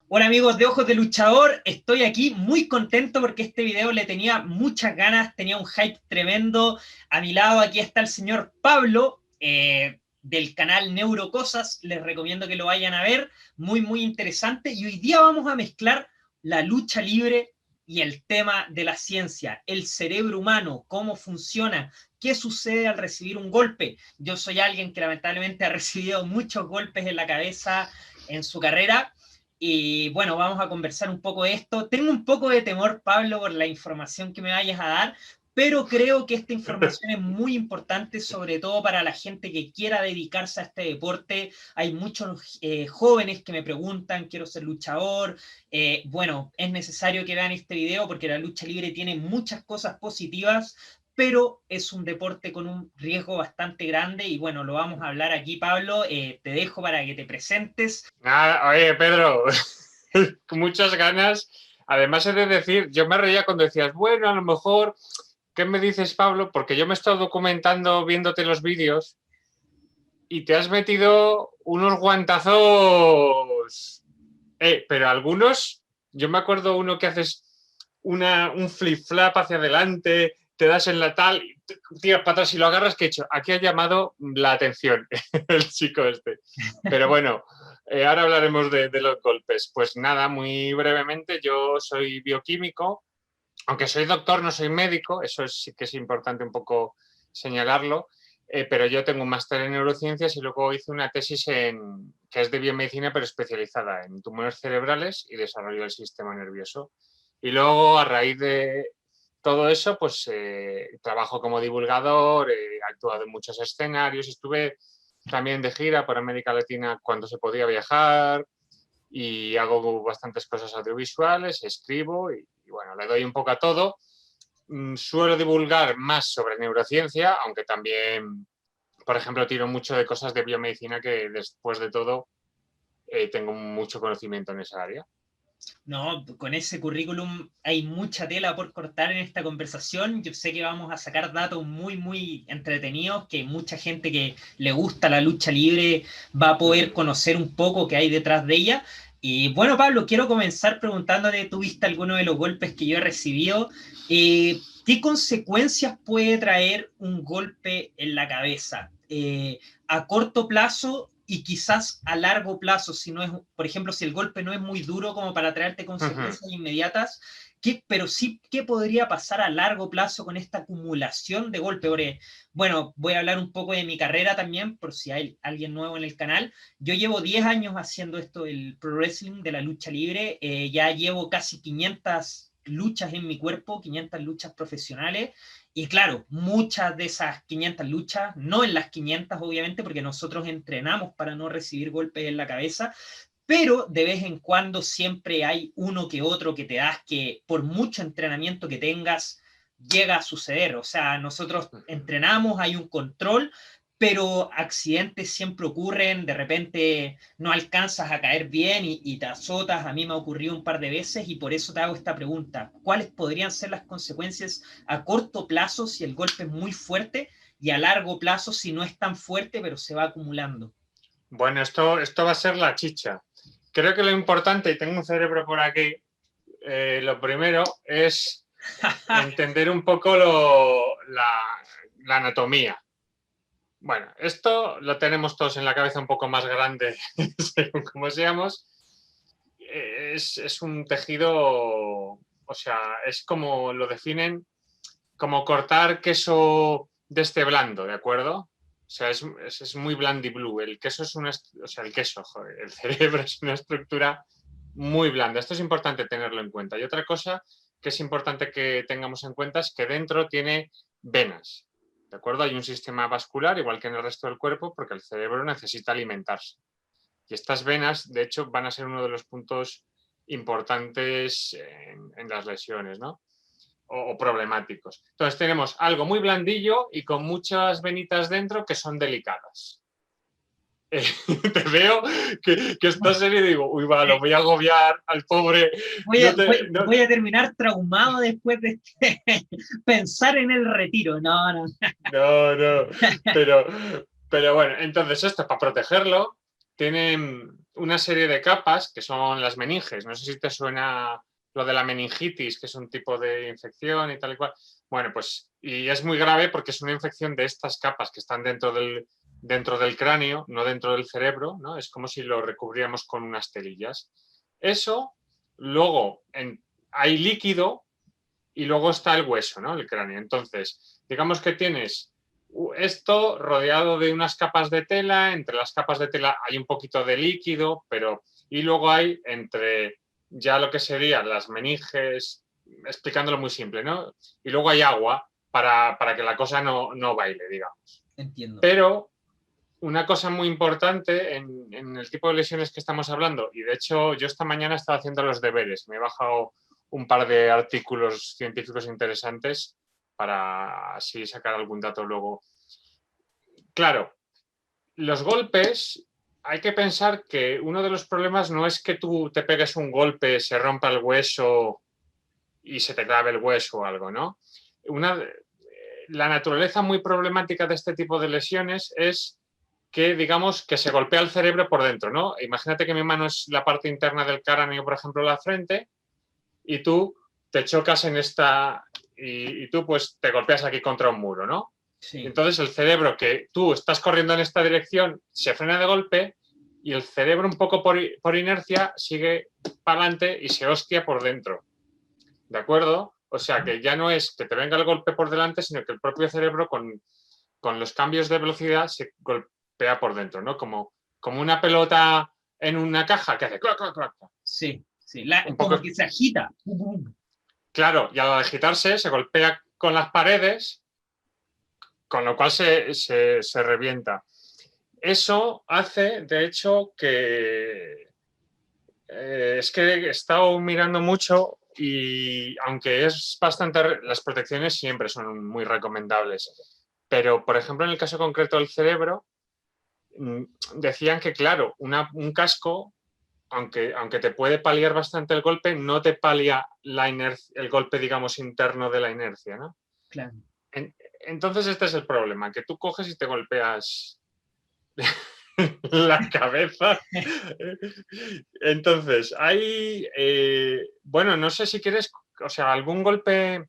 Hola amigos de Ojos de Luchador, estoy aquí muy contento porque este video le tenía muchas ganas, tenía un hype tremendo. A mi lado aquí está el señor Pablo del canal Neurocosas, les recomiendo que lo vayan a ver, muy interesante. Y hoy día vamos a mezclar la lucha libre y el tema de la ciencia, el cerebro humano, cómo funciona, qué sucede al recibir un golpe. Yo soy alguien que lamentablemente ha recibido muchos golpes en la cabeza en su carrera. Y bueno, vamos a conversar un poco de esto. Tengo un poco de temor, Pablo, por la información que me vayas a dar, pero creo que esta información es muy importante, sobre todo para la gente que quiera dedicarse a este deporte. Hay muchos jóvenes que me preguntan, quiero ser luchador. Bueno, es necesario que vean este video porque la lucha libre tiene muchas cosas positivas, pero es un deporte con un riesgo bastante grande y bueno, lo vamos a hablar aquí, Pablo. Te dejo para que te presentes. Nada, oye, Pedro, con muchas ganas. Además, he de decir, yo me reía cuando decías, bueno, a lo mejor, ¿qué me dices, Pablo? Porque yo me he estado documentando viéndote los vídeos y te has metido unos guantazos. Pero algunos, yo me acuerdo uno que haces un flip-flap hacia adelante, te das en la tal, tiras para atrás y lo agarras, que he hecho. Aquí ha llamado la atención el chico este. Pero bueno, ahora hablaremos de los golpes. Pues nada, muy brevemente, yo soy bioquímico, aunque soy doctor, no soy médico, eso sí que es importante un poco señalarlo, pero yo tengo un máster en neurociencias y luego hice una tesis que es de biomedicina, pero especializada en tumores cerebrales y desarrollo del sistema nervioso. Y luego, a raíz de todo eso, pues trabajo como divulgador, he actuado en muchos escenarios, estuve también de gira por América Latina cuando se podía viajar, y hago bastantes cosas audiovisuales, escribo y bueno, le doy un poco a todo. Suelo divulgar más sobre neurociencia, aunque también, por ejemplo, tiro mucho de cosas de biomedicina que después de todo tengo mucho conocimiento en esa área. No, con ese currículum hay mucha tela por cortar en esta conversación. Yo sé que vamos a sacar datos muy entretenidos, que mucha gente que le gusta la lucha libre va a poder conocer un poco qué hay detrás de ella. Y bueno, Pablo, quiero comenzar preguntándote, ¿tuviste alguno de los golpes que yo he recibido? ¿Qué consecuencias puede traer un golpe en la cabeza? A corto plazo y quizás a largo plazo, si no es, por ejemplo, si el golpe no es muy duro como para traerte consecuencias inmediatas, pero sí, ¿qué podría pasar a largo plazo con esta acumulación de golpe? Porque, bueno, voy a hablar un poco de mi carrera también, por si hay alguien nuevo en el canal. Yo llevo 10 años haciendo esto, el pro wrestling de la lucha libre, ya llevo casi 500 luchas en mi cuerpo, 500 luchas profesionales, y claro, muchas de esas 500 luchas, no en las 500 obviamente, porque nosotros entrenamos para no recibir golpes en la cabeza, pero de vez en cuando siempre hay uno que otro que te das que por mucho entrenamiento que tengas, llega a suceder. O sea, nosotros entrenamos, hay un control, pero accidentes siempre ocurren, de repente no alcanzas a caer bien y te azotas. A mí me ha ocurrido un par de veces y por eso te hago esta pregunta. ¿Cuáles podrían ser las consecuencias a corto plazo si el golpe es muy fuerte y a largo plazo si no es tan fuerte pero se va acumulando? Bueno, esto va a ser la chicha. Creo que lo importante, y tengo un cerebro por aquí, lo primero es entender un poco la anatomía. Bueno, esto lo tenemos todos en la cabeza un poco más grande según como seamos. Es un tejido, o sea, es como lo definen, como cortar queso de este blando, ¿de acuerdo? O sea, es muy blue. El queso es una, o sea, el queso, joder, el cerebro es una estructura muy blanda. Esto es importante tenerlo en cuenta. Y otra cosa que es importante que tengamos en cuenta es que dentro tiene venas, ¿de acuerdo? Hay un sistema vascular, igual que en el resto del cuerpo, porque el cerebro necesita alimentarse. Y estas venas, de hecho, van a ser uno de los puntos importantes en las lesiones, ¿no? O problemáticos. Entonces tenemos algo muy blandillo y con muchas venitas dentro que son delicadas. Te veo que estás serio y digo, uy, va, lo voy a agobiar al pobre. Voy a, voy, voy a terminar traumado después de pensar en el retiro. No, no. No, no, pero, pero bueno, entonces esto es para protegerlo. tienen una serie de capas que son las meninges. No sé si te suena lo de la meningitis, que es un tipo de infección y tal y cual. Bueno, pues, y es muy grave porque es una infección de estas capas que están dentro del cráneo, no dentro del cerebro, ¿no? Es como si lo recubríamos con unas telillas. Eso, luego hay líquido y luego está el hueso, ¿no? El cráneo. Entonces, digamos que tienes esto rodeado de unas capas de tela, entre las capas de tela hay un poquito de líquido, y luego hay entre ya lo que serían las meninges, explicándolo muy simple, ¿no? Y luego hay agua para que la cosa no baile, digamos. Entiendo. Pero una cosa muy importante en el tipo de lesiones que estamos hablando, y de hecho yo esta mañana estaba haciendo los deberes, me he bajado un par de artículos científicos interesantes para así sacar algún dato luego. Claro, los golpes, hay que pensar que uno de los problemas no es que tú te pegues un golpe, se rompa el hueso y se te clave el hueso o algo, ¿no? La naturaleza muy problemática de este tipo de lesiones es que, digamos, que se golpea el cerebro por dentro, ¿no? Imagínate que mi mano es la parte interna del cráneo, por ejemplo, la frente, y tú te chocas en esta, y tú pues te golpeas aquí contra un muro, ¿no? Sí. Entonces el cerebro, que tú estás corriendo en esta dirección, se frena de golpe y el cerebro un poco por inercia sigue para adelante y se hostia por dentro. ¿De acuerdo? O sea que ya no es que te venga el golpe por delante, sino que el propio cerebro con los cambios de velocidad se golpea por dentro, ¿no? Como una pelota en una caja que hace clac, clac, clac. Sí, sí. Un Como poco, que se agita. claro, y al agitarse se golpea con las paredes, con lo cual se revienta. Eso hace, de hecho, que es que he estado mirando mucho y aunque es bastante, las protecciones siempre son muy recomendables. Pero, por ejemplo, en el caso concreto del cerebro, decían que, claro, un casco, aunque te puede paliar bastante el golpe, no te palia el golpe, digamos, interno de la inercia, ¿no? Claro. Entonces este es el problema, que tú coges y te golpeas la cabeza. Entonces, bueno, no sé si quieres, o sea, algún golpe,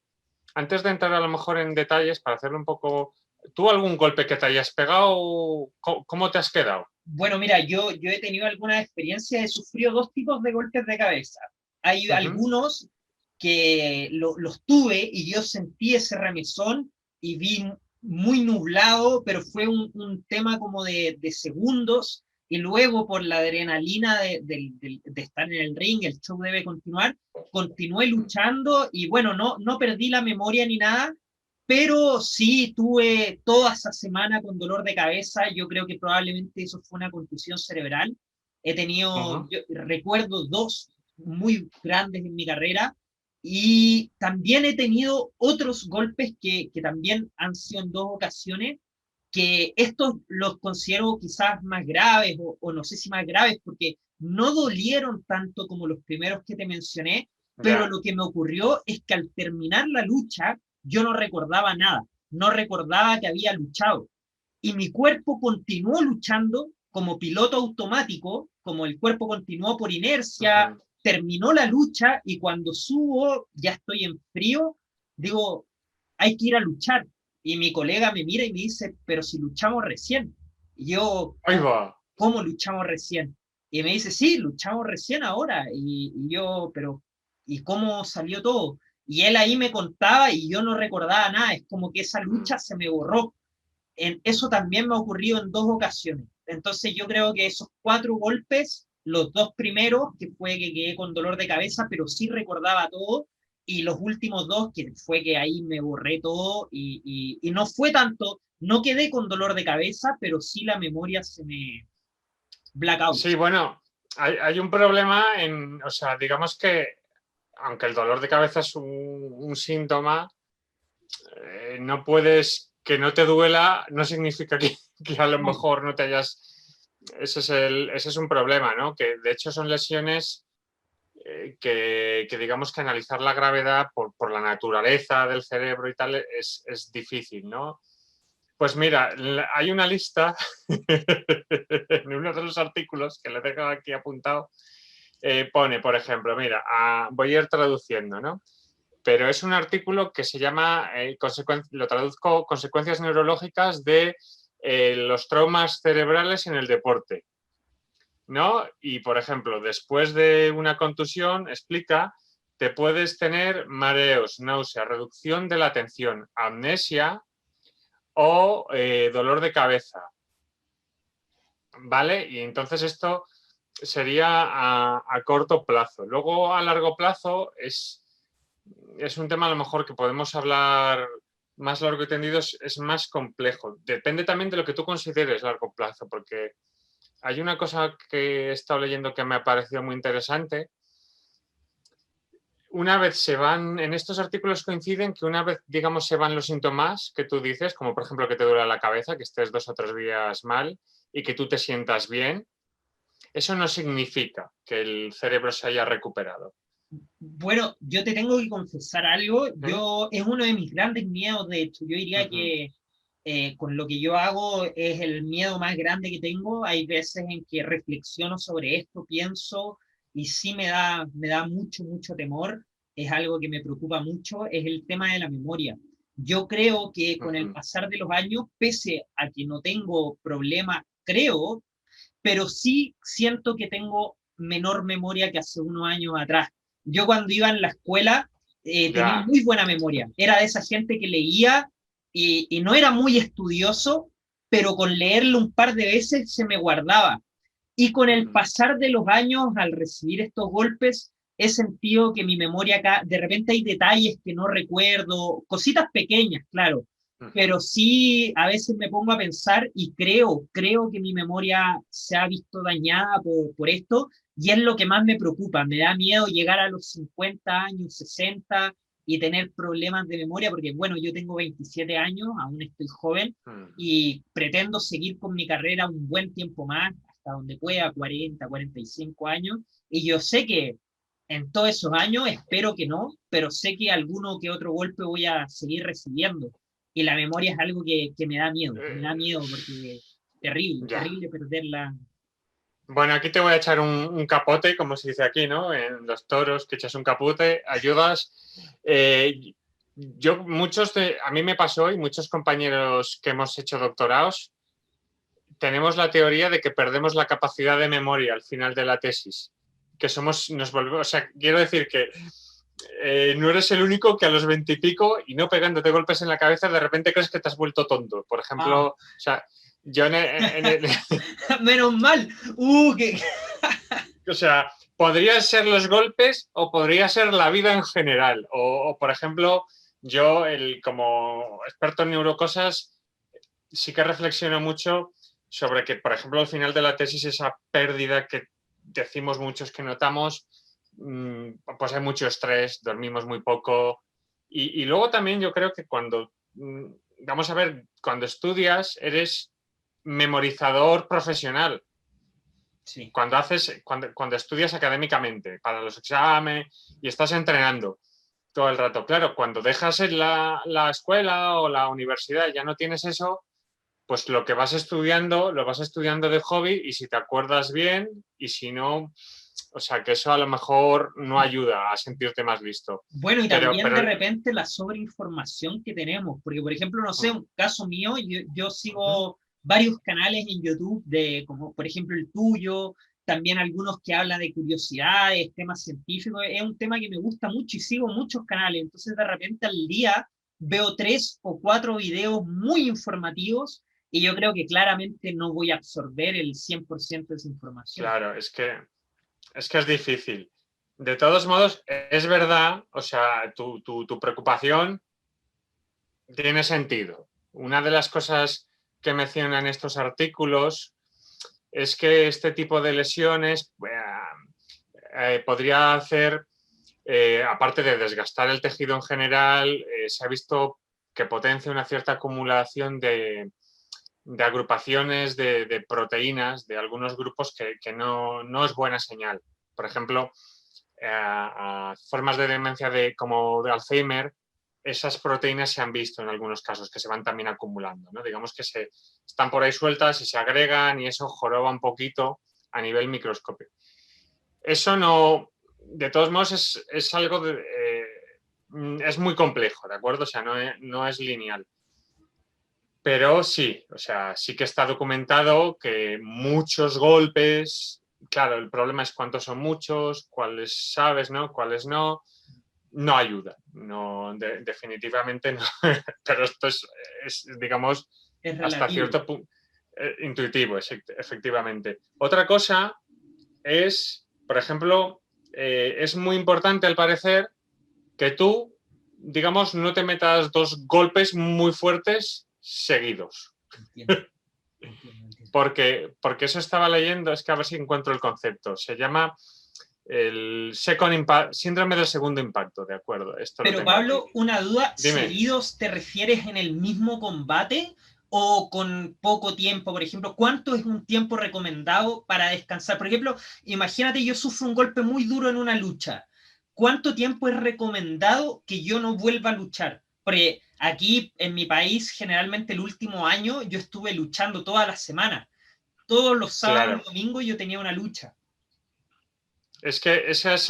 antes de entrar a lo mejor en detalles, para hacerlo un poco, ¿tú algún golpe que te hayas pegado? ¿Cómo te has quedado? Bueno, mira, yo he tenido alguna experiencia, he sufrido dos tipos de golpes de cabeza. Hay algunos que los tuve y yo sentí ese remesón y vi muy nublado, pero fue un tema como de segundos y luego por la adrenalina de estar en el ring, el show debe continuar, continué luchando y bueno, no perdí la memoria ni nada, pero sí tuve toda esa semana con dolor de cabeza. Yo creo que probablemente eso fue una contusión cerebral. He tenido, yo recuerdo dos muy grandes en mi carrera y también he tenido otros golpes que también han sido en dos ocasiones, que estos los considero quizás más graves o no sé si más graves porque no dolieron tanto como los primeros que te mencioné, pero Ya. lo que me ocurrió es que al terminar la lucha yo no recordaba nada, no recordaba que había luchado. Y mi cuerpo continuó luchando como piloto automático, como el cuerpo continuó por inercia, terminó la lucha y cuando subo, ya estoy en frío, digo, hay que ir a luchar. Y mi colega me mira y me dice, pero si luchamos recién. Y yo, Ahí va. ¿cómo luchamos recién? Y me dice, sí, luchamos recién ahora. Y yo, pero, ¿y cómo salió todo? Y él ahí me contaba y yo no recordaba nada, es como que esa lucha se me borró. Eso también me ha ocurrido en dos ocasiones. Entonces yo creo que esos cuatro golpes, los dos primeros, que fue que quedé con dolor de cabeza, pero sí recordaba todo, y los últimos dos, que fue que ahí me borré todo, y no fue tanto, no quedé con dolor de cabeza, pero sí la memoria se me blackout. Sí, bueno, hay un problema o sea, digamos que aunque el dolor de cabeza es un síntoma, no puedes, que no te duela, no significa que a lo No, mejor no te hayas... Ese es un problema, ¿no? Que de hecho son lesiones que digamos que analizar la gravedad por la naturaleza del cerebro y tal es difícil, ¿no? Pues mira, hay una lista en uno de los artículos que le dejo aquí apuntado. Pone, por ejemplo, mira, voy a ir traduciendo, ¿no? Pero es un artículo que se llama, lo traduzco, consecuencias neurológicas de los traumas cerebrales en el deporte, ¿no? Y, por ejemplo, después de una contusión, explica, te puedes tener mareos, náusea, reducción de la atención, amnesia o dolor de cabeza, ¿vale? Y entonces esto sería a corto plazo. Luego, a largo plazo, es un tema a lo mejor que podemos hablar más largo y tendido, es más complejo. Depende también de lo que tú consideres largo plazo, porque hay una cosa que he estado leyendo que me ha parecido muy interesante. Una vez se van, en estos artículos coinciden que una vez, digamos, se van los síntomas que tú dices, como por ejemplo que te duele la cabeza, que estés 2 o 3 días mal y que tú te sientas bien, eso no significa que el cerebro se haya recuperado. Bueno, yo te tengo que confesar algo. ¿Mm? Es uno de mis grandes miedos, de hecho. Yo diría Uh-huh. que con lo que yo hago es el miedo más grande que tengo. Hay veces en que reflexiono sobre esto, pienso, y sí me da mucho, mucho temor. Es algo que me preocupa mucho, es el tema de la memoria. Yo creo que con el Uh-huh. pasar de los años, pese a que no tengo problemas, creo, pero sí siento que tengo menor memoria que hace unos años atrás. Yo cuando iba en la escuela tenía Ya. muy buena memoria, era de esa gente que leía y no era muy estudioso, pero con leerlo un par de veces se me guardaba. Y con el Uh-huh. pasar de los años, al recibir estos golpes, he sentido que mi memoria acá, de repente hay detalles que no recuerdo, cositas pequeñas, claro, Uh-huh. pero sí a veces me pongo a pensar y creo que mi memoria se ha visto dañada por esto y es lo que más me preocupa. Me da miedo llegar a los 50 años, 60 y tener problemas de memoria porque, bueno, yo tengo 27 años, aún estoy joven Uh-huh. y pretendo seguir con mi carrera un buen tiempo más, hasta donde pueda, 40, 45 años, y yo sé que en todos esos años, espero que no, pero sé que alguno que otro golpe voy a seguir recibiendo. Y la memoria es algo que me da miedo porque terrible, Ya. terrible perderla. Bueno, aquí te voy a echar un capote, como se dice aquí, ¿no? En los toros, que echas un capote, ayudas. A mí me pasó y muchos compañeros que hemos hecho doctorados, tenemos la teoría de que perdemos la capacidad de memoria al final de la tesis. Que nos volvemos, o sea, quiero decir que no eres el único que a los 20 y pico y no pegándote golpes en la cabeza, de repente crees que te has vuelto tonto. Por ejemplo, Ah, o sea, yo menos mal. Que... o sea, podrían ser los golpes o podría ser la vida en general. Por ejemplo, yo, como experto en neurocosas, sí que reflexiono mucho sobre que, por ejemplo, al final de la tesis, esa pérdida que decimos muchos que notamos, pues hay mucho estrés, dormimos muy poco. Y luego también yo creo que vamos a ver, cuando estudias, eres memorizador profesional. Sí. Cuando estudias académicamente para los exámenes y estás entrenando todo el rato. Claro, cuando dejas en la escuela o la universidad ya no tienes eso, pues lo que vas estudiando, lo vas estudiando de hobby y si te acuerdas bien y si no, o sea, que eso a lo mejor no ayuda a sentirte más listo. Bueno, y Pero, también de pero, repente la sobreinformación que tenemos, porque por ejemplo, no sé, uh, un caso mío, yo uh, sigo varios canales en YouTube, de, como por ejemplo el tuyo, también algunos que hablan de curiosidades, temas científicos, es un tema que me gusta mucho y sigo muchos canales, entonces de repente al día veo 3 o 4 videos muy informativos y yo creo que claramente no voy a absorber el 100% de esa información. claro, es que es difícil. De todos modos, es verdad, o sea, tu preocupación tiene sentido. Una de las cosas que mencionan estos artículos es que este tipo de lesiones podría hacer, aparte de desgastar el tejido en general, se ha visto que potencia una cierta acumulación de agrupaciones de proteínas de algunos grupos que no es buena señal. Por ejemplo, a formas de demencia como de Alzheimer, esas proteínas se han visto en algunos casos que se van también acumulando, ¿no? Digamos que están por ahí sueltas y se agregan y eso joroba un poquito a nivel microscopio. Eso no, de todos modos, es algo es muy complejo, ¿de acuerdo? O sea, no es lineal. Pero sí, o sea, sí que está documentado que muchos golpes, claro, el problema es cuántos son muchos, cuáles sabes, ¿no? Cuáles no ayuda, no, definitivamente no, pero esto es digamos, Es hasta relativo. cierto punto intuitivo, efectivamente. Otra cosa es, por ejemplo, es muy importante al parecer que tú, digamos, no te metas 2 golpes muy fuertes seguidos. Entiendo. Porque eso estaba leyendo, es que a ver si encuentro el concepto. Se llama el síndrome del segundo impacto, ¿de acuerdo? Esto lo Pero tengo aquí. Pablo, una duda, Dime. ¿seguidos te refieres en el mismo combate o con poco tiempo? Por ejemplo, ¿cuánto es un tiempo recomendado para descansar? Por ejemplo, imagínate yo sufro un golpe muy duro en una lucha. ¿Cuánto tiempo es recomendado que yo no vuelva a luchar? Porque aquí en mi país, generalmente el último año, yo estuve luchando todas las semanas. Todos los sábados Claro. y domingos yo tenía una lucha. Es que eso es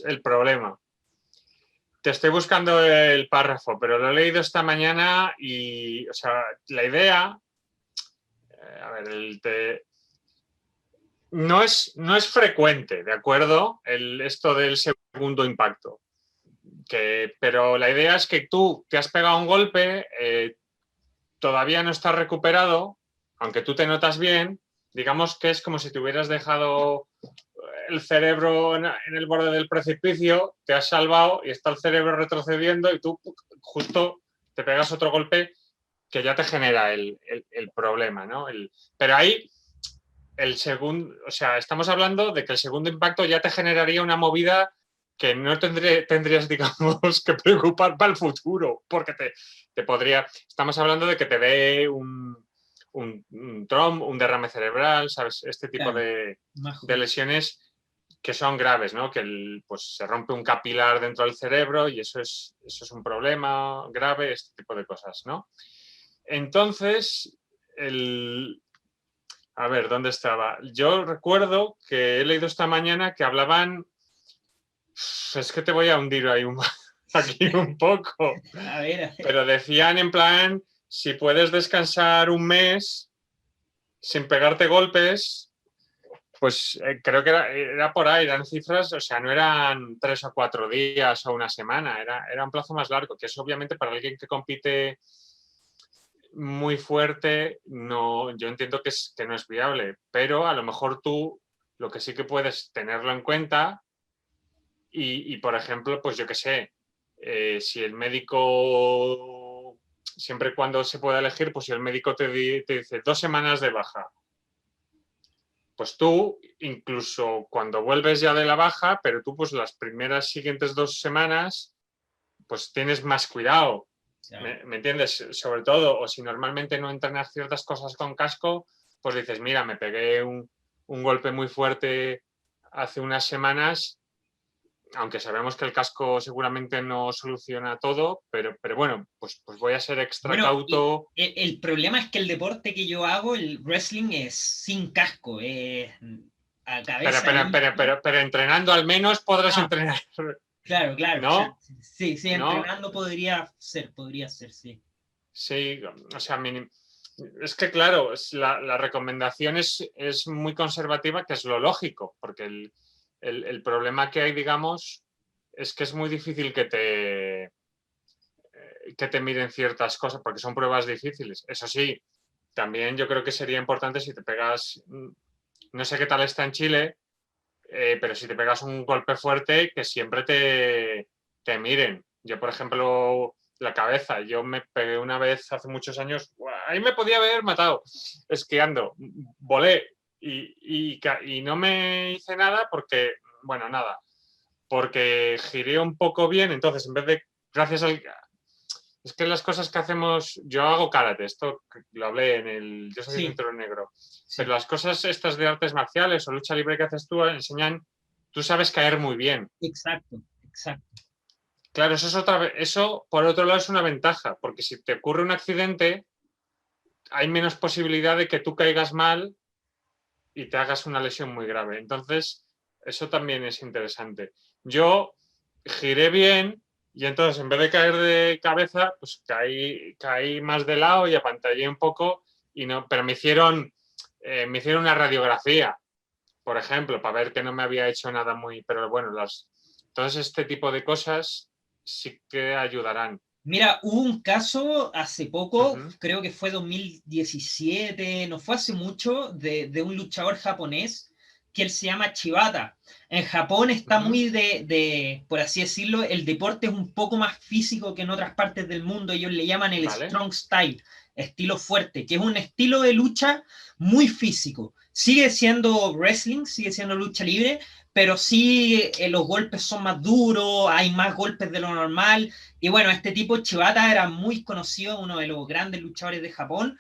el problema. Te estoy buscando el párrafo, pero lo he leído esta mañana y, o sea, la idea, a ver, no es frecuente, ¿de acuerdo? Esto del segundo impacto. Pero la idea es que tú te has pegado un golpe, todavía no estás recuperado, aunque tú te notas bien, digamos que es como si te hubieras dejado el cerebro en el borde del precipicio, te has salvado y está el cerebro retrocediendo y tú justo te pegas otro golpe que ya te genera el problema, ¿no? Pero ahí el segundo, o sea, estamos hablando de que el segundo impacto ya te generaría una movida que no tendrías, digamos, que preocupar para el futuro, porque te podría, estamos hablando de que te dé un derrame cerebral, ¿sabes? Este tipo Claro, de más lesiones que son graves, ¿no? Que pues se rompe un capilar dentro del cerebro y eso es un problema grave, este tipo de cosas, ¿no? Entonces, a ver, ¿dónde estaba? Yo recuerdo que he leído esta mañana que hablaban, es que te voy a hundir ahí aquí un poco, a ver. pero decían en plan, si puedes descansar un mes sin pegarte golpes, pues creo que era por ahí, eran cifras, o sea, no eran 3 o 4 días o una semana, era un plazo más largo, que es obviamente para alguien que compite muy fuerte, no, yo entiendo que no es viable, pero a lo mejor tú lo que sí que puedes tenerlo en cuenta y por ejemplo, pues yo qué sé, si el médico, siempre y cuando se pueda elegir, pues si el médico te dice 2 semanas de baja, pues tú, incluso cuando vuelves ya de la baja, pero tú pues las primeras siguientes 2 semanas, pues tienes más cuidado. ¿Me entiendes? Sobre todo, o si normalmente no entrenas ciertas cosas con casco, pues dices, mira, me pegué un golpe muy fuerte hace unas semanas, aunque sabemos que el casco seguramente no soluciona todo, pero bueno, pues voy a ser extra Bueno, cauto. el problema es que el deporte que yo hago, el wrestling, es sin casco, es a Pero, cabeza pero, pero, limpia. pero, pero entrenando al menos podrás Ah, entrenar, claro, claro. O sea, ¿no? sí, sí, ¿No? entrenando podría ser, sí. Sí, o sea, es que claro, la recomendación es muy conservativa, que es lo lógico, porque el problema que hay, digamos, es que es muy difícil que te miren ciertas cosas, porque son pruebas difíciles. Eso sí, también yo creo que sería importante si te pegas, no sé qué tal está en Chile, pero si te pegas un golpe fuerte, que siempre te miren. Yo, por ejemplo, la cabeza, yo me pegué una vez hace muchos años, ahí me podía haber matado, esquiando, volé y no me hice nada porque, bueno, nada, porque giré un poco bien, entonces en vez de, gracias al... Es que las cosas que hacemos, yo hago karate, esto lo hablé yo soy Sí, cinturón negro, pero sí, las cosas estas de artes marciales o lucha libre que haces tú enseñan, tú sabes caer muy bien. exacto, exacto. Claro, eso por otro lado es una ventaja, porque si te ocurre un accidente, hay menos posibilidad de que tú caigas mal y te hagas una lesión muy grave. Entonces, eso también es interesante. Yo giré bien y entonces en vez de caer de cabeza, pues caí más de lado y apantallé un poco, pero me hicieron una radiografía, por ejemplo, para ver que no me había hecho nada muy... Pero bueno, entonces este tipo de cosas sí que ayudarán. Mira, hubo un caso hace poco, Uh-huh. creo que fue 2017, no fue hace mucho, de un luchador japonés que él se llama Chibata. En Japón está Uh-huh. muy por así decirlo, el deporte es un poco más físico que en otras partes del mundo. Ellos le llaman el Vale. strong style, estilo fuerte, que es un estilo de lucha muy físico. Sigue siendo wrestling, sigue siendo lucha libre, pero sí los golpes son más duros, hay más golpes de lo normal. Y bueno, este tipo Chibata era muy conocido, uno de los grandes luchadores de Japón,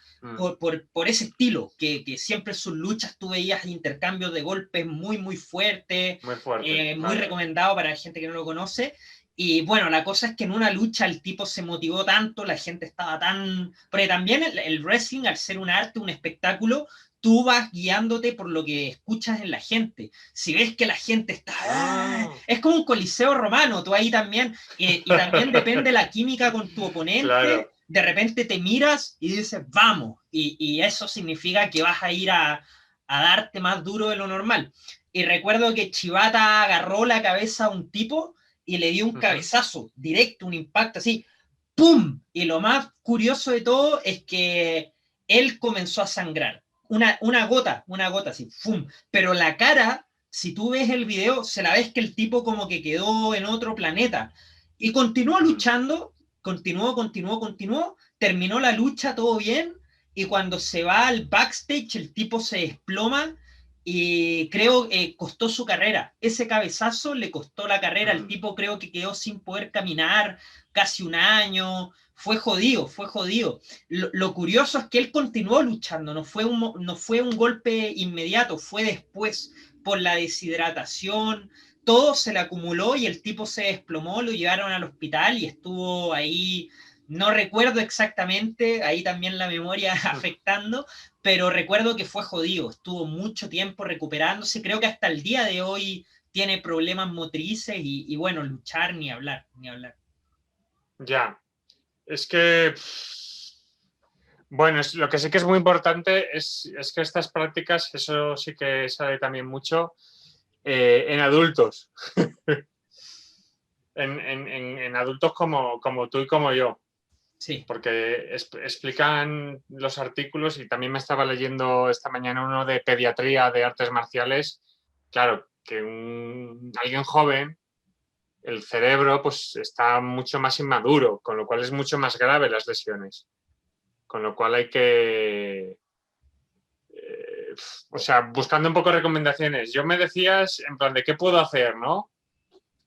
por ese estilo, que siempre en sus luchas tú veías intercambios de golpes muy, muy fuertes, Muy fuerte, muy vale. recomendado para la gente que no lo conoce. Y bueno, la cosa es que en una lucha el tipo se motivó tanto, la gente estaba tan... Porque también el wrestling, al ser un arte, un espectáculo, tú vas guiándote por lo que escuchas en la gente. Si ves que la gente está... Es como un coliseo romano, tú ahí también, y también depende la química con tu oponente, Claro. de repente te miras y dices, vamos, y eso significa que vas a ir a darte más duro de lo normal. Y recuerdo que Chivata agarró la cabeza a un tipo y le dio un Uh-huh. cabezazo directo, un impacto así, ¡pum! Y lo más curioso de todo es que él comenzó a sangrar. Una gota así, ¡pum! Pero la cara, si tú ves el video, se la ves que el tipo como que quedó en otro planeta. Y continuó luchando, continuó, terminó la lucha, todo bien, y cuando se va al backstage, el tipo se desploma y creo que costó su carrera. Ese cabezazo le costó la carrera. El tipo creo que quedó sin poder caminar casi un año. Fue jodido, fue jodido. Lo curioso es que él continuó luchando, no fue un golpe inmediato, fue después por la deshidratación, todo se le acumuló y el tipo se desplomó, lo llevaron al hospital y estuvo ahí, no recuerdo exactamente, ahí también la memoria afectando, pero recuerdo que fue jodido, estuvo mucho tiempo recuperándose, creo que hasta el día de hoy tiene problemas motrices y bueno, luchar ni hablar, ni hablar. Ya. Es que, bueno, lo que sí que es muy importante es que estas prácticas, eso sí que sale también mucho en adultos, en adultos como tú y como yo, Sí. porque explican los artículos y también me estaba leyendo esta mañana uno de pediatría de artes marciales. Claro, que alguien joven, el cerebro pues está mucho más inmaduro, con lo cual es mucho más grave las lesiones. Con lo cual hay que, o sea, buscando un poco recomendaciones. Yo me decías en plan de qué puedo hacer, ¿no?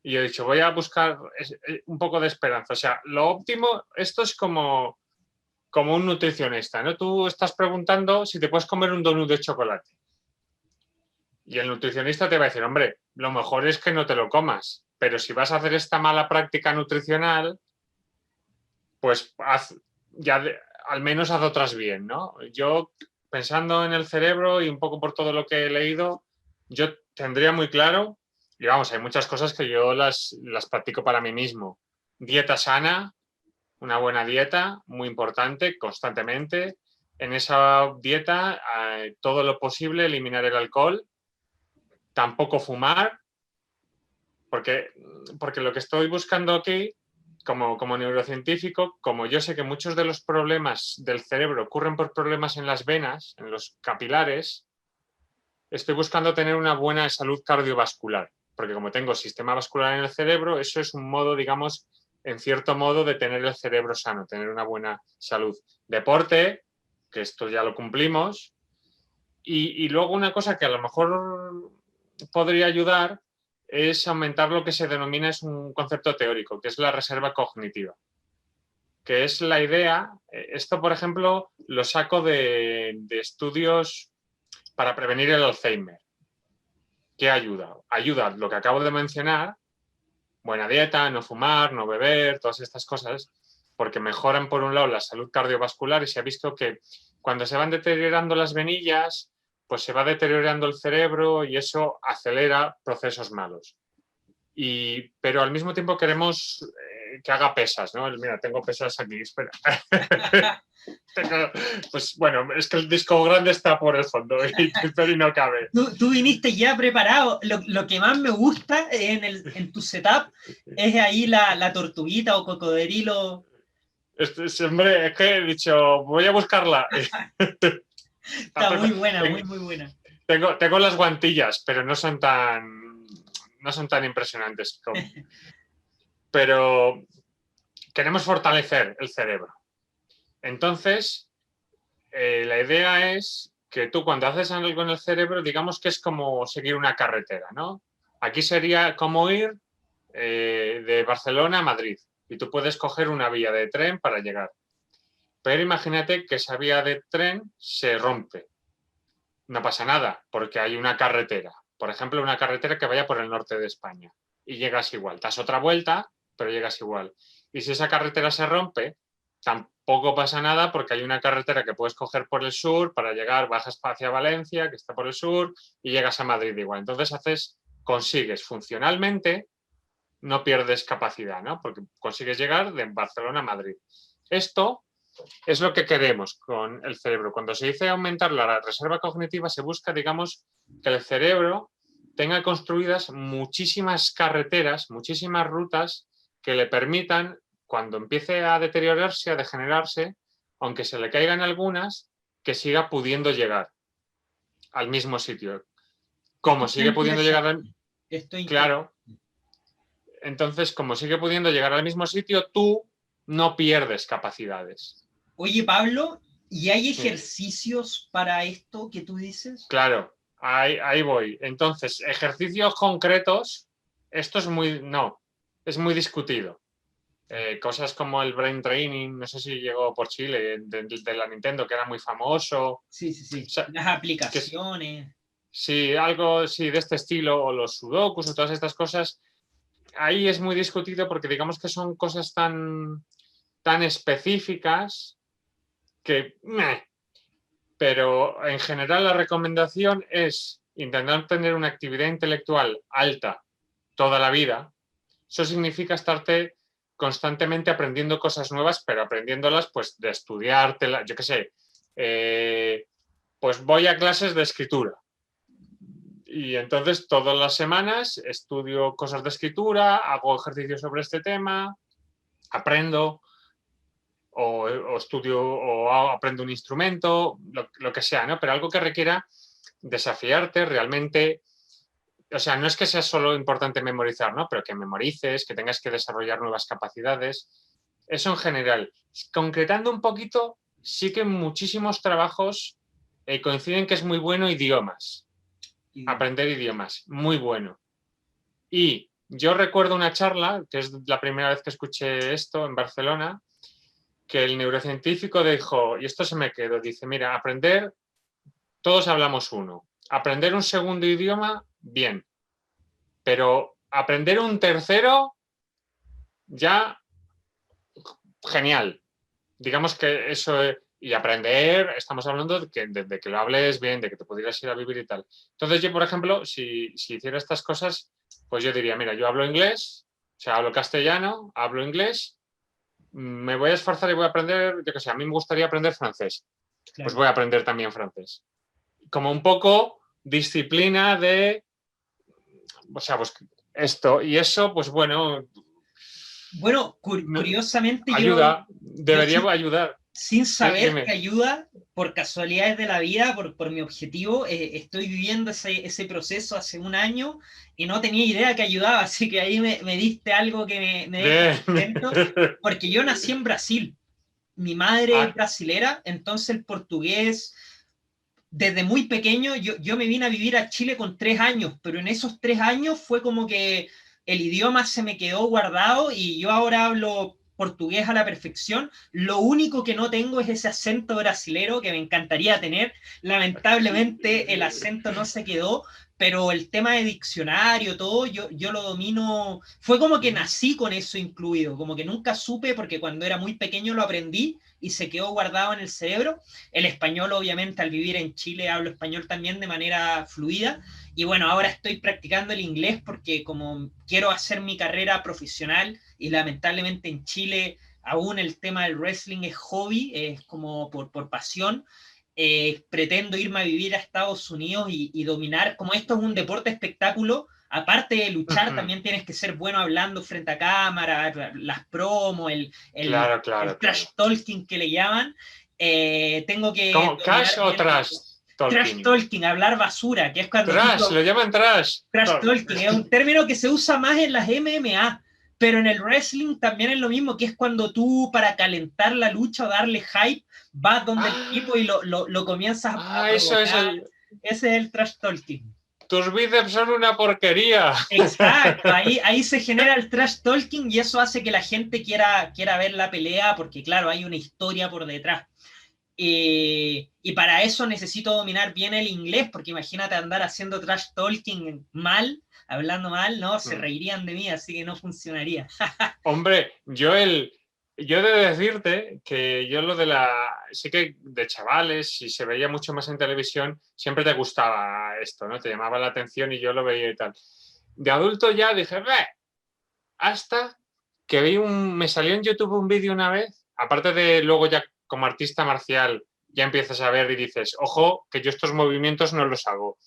Y yo he dicho, voy a buscar un poco de esperanza. O sea, lo óptimo, esto es como un nutricionista, ¿no? Tú estás preguntando si te puedes comer un donut de chocolate. Y el nutricionista te va a decir, hombre, lo mejor es que no te lo comas. Pero si vas a hacer esta mala práctica nutricional, pues al menos haz otras bien, ¿no? Yo, pensando en el cerebro y un poco por todo lo que he leído, yo tendría muy claro, y vamos, hay muchas cosas que yo las practico para mí mismo. Dieta sana, una buena dieta, muy importante, constantemente. En esa dieta, todo lo posible, eliminar el alcohol, tampoco fumar, porque lo que estoy buscando aquí como neurocientífico, como yo sé que muchos de los problemas del cerebro ocurren por problemas en las venas, en los capilares, estoy buscando tener una buena salud cardiovascular, porque como tengo sistema vascular en el cerebro, eso es un modo, digamos, en cierto modo de tener el cerebro sano, tener una buena salud. Deporte, que esto ya lo cumplimos, y luego una cosa que a lo mejor podría ayudar es aumentar lo que se denomina, es un concepto teórico, que es la reserva cognitiva, que es la idea, esto por ejemplo lo saco de estudios para prevenir el Alzheimer. ¿Qué ayuda? Ayuda lo que acabo de mencionar, buena dieta, no fumar, no beber, todas estas cosas, porque mejoran por un lado la salud cardiovascular y se ha visto que cuando se van deteriorando las venillas, pues se va deteriorando el cerebro y eso acelera procesos malos. Pero al mismo tiempo queremos que haga pesas, ¿no? Mira, tengo pesas aquí, espera. Pues bueno, es que el disco grande está por el fondo y no cabe. Tú viniste ya preparado. Lo que más me gusta en tu setup es ahí la tortuguita o cocodrilo. Hombre, es que he dicho, voy a buscarla. Está muy buena, muy buena. Tengo las guantillas, pero no son tan impresionantes. Pero queremos fortalecer el cerebro. Entonces, la idea es que tú cuando haces algo en el cerebro, digamos que es como seguir una carretera, ¿no? Aquí sería como ir de Barcelona a Madrid y tú puedes coger una vía de tren para llegar. Pero imagínate que esa vía de tren se rompe. No pasa nada, porque hay una carretera. Por ejemplo, una carretera que vaya por el norte de España y llegas igual. Das otra vuelta, pero llegas igual. Y si esa carretera se rompe, tampoco pasa nada porque hay una carretera que puedes coger por el sur para llegar, bajas hacia Valencia, que está por el sur, y llegas a Madrid igual. Entonces consigues funcionalmente, no pierdes capacidad, ¿no? Porque consigues llegar de Barcelona a Madrid. Esto es lo que queremos con el cerebro. Cuando se dice aumentar la reserva cognitiva, se busca, digamos, que el cerebro tenga construidas muchísimas carreteras, muchísimas rutas que le permitan, cuando empiece a deteriorarse, a degenerarse, aunque se le caigan algunas, que siga pudiendo llegar al mismo sitio. Como sigue pudiendo llegar al... Claro. Entonces, como sigue pudiendo llegar al mismo sitio, tú no pierdes capacidades. Oye, Pablo, ¿y hay ejercicios para esto que tú dices? Claro, ahí voy. Entonces, ejercicios concretos, esto es es muy discutido. Cosas como el brain training, no sé si llegó por Chile, de la Nintendo, que era muy famoso. Sí. O sea, las aplicaciones. Sí, algo de este estilo, o los sudokus o todas estas cosas. Ahí es muy discutido porque digamos que son cosas tan específicas que... Pero en general la recomendación es intentar tener una actividad intelectual alta toda la vida. Eso significa estarte constantemente aprendiendo cosas nuevas, pero aprendiéndolas pues de estudiártelas, yo qué sé, pues voy a clases de escritura. Y entonces todas las semanas estudio cosas de escritura, hago ejercicios sobre este tema, aprendo, o estudio o aprendo un instrumento, lo que sea, ¿no? Pero algo que requiera desafiarte realmente. O sea, no es que sea solo importante memorizar, ¿no? Pero que memorices, que tengas que desarrollar nuevas capacidades. Eso en general. Concretando un poquito, sí que muchísimos trabajos coinciden que es muy bueno idiomas. Aprender idiomas, muy bueno. Y yo recuerdo una charla, que es la primera vez que escuché esto en Barcelona, que el neurocientífico dijo, y esto se me quedó, dice, mira, aprender, todos hablamos uno. Aprender un segundo idioma, bien. Pero aprender un tercero, ya, genial. Digamos que eso, y aprender, estamos hablando de que lo hables bien, de que te pudieras ir a vivir y tal. Entonces yo, por ejemplo, si hiciera estas cosas, pues yo diría, mira, yo hablo inglés, o sea, hablo castellano, hablo inglés, me voy a esforzar y voy a aprender, yo qué sé, a mí me gustaría aprender francés. Claro. Pues voy a aprender también francés. Como un poco disciplina de, o sea, pues esto y eso, pues bueno. Bueno, curiosamente ayuda, debería ayudar. Sin saber que ayuda, por casualidades de la vida, por mi objetivo, estoy viviendo ese proceso hace un año y no tenía idea que ayudaba, así que ahí me diste algo que me deja contento, porque yo nací en Brasil, mi madre es brasilera, entonces el portugués, desde muy pequeño, yo me vine a vivir a Chile con 3 años, pero en esos 3 años fue como que el idioma se me quedó guardado y yo ahora hablo portugués a la perfección. Lo único que no tengo es ese acento brasilero que me encantaría tener. Lamentablemente el acento no se quedó, pero el tema de diccionario, todo, yo lo domino, fue como que nací con eso incluido, como que nunca supe, porque cuando era muy pequeño lo aprendí y se quedó guardado en el cerebro. El español, obviamente, al vivir en Chile hablo español también de manera fluida, y bueno, ahora estoy practicando el inglés porque como quiero hacer mi carrera profesional y lamentablemente en Chile aún el tema del wrestling es hobby, es como por pasión. Pretendo irme a vivir a Estados Unidos y dominar, como esto es un deporte espectáculo, aparte de luchar, Ujú. también tienes que ser bueno hablando frente a cámara, las promos, Claro, el claro, trash claro. talking que le llaman. Tengo que ¿Cómo? ¿Cash dominar o bien trash trash talking? talking, hablar basura, que es cuando Trash, lo tipo llaman trash. trash No. talking, es un término que se usa más en las MMA, pero en el wrestling también es lo mismo, que es cuando tú para calentar la lucha o darle hype, vas donde el tipo y Ah, lo comienzas a eso es provocar. el... Ese es el trash talking. Tus bíceps son una porquería. Exacto, ahí se genera el trash talking y eso hace que la gente quiera ver la pelea porque claro, hay una historia por detrás. Y para eso necesito dominar bien el inglés, porque imagínate andar haciendo trash talking mal, hablando mal, no, se Mm. reirían de mí, así que no funcionaría. Hombre, yo he de decirte que yo lo de la... Sí que de chavales, si se veía mucho más en televisión, siempre te gustaba esto, ¿no? Te llamaba la atención y yo lo veía y tal. De adulto ya dije, "Bleh", hasta que me salió en YouTube un vídeo una vez, aparte de luego ya como artista marcial, ya empiezas a ver y dices, ojo, que yo estos movimientos no los hago.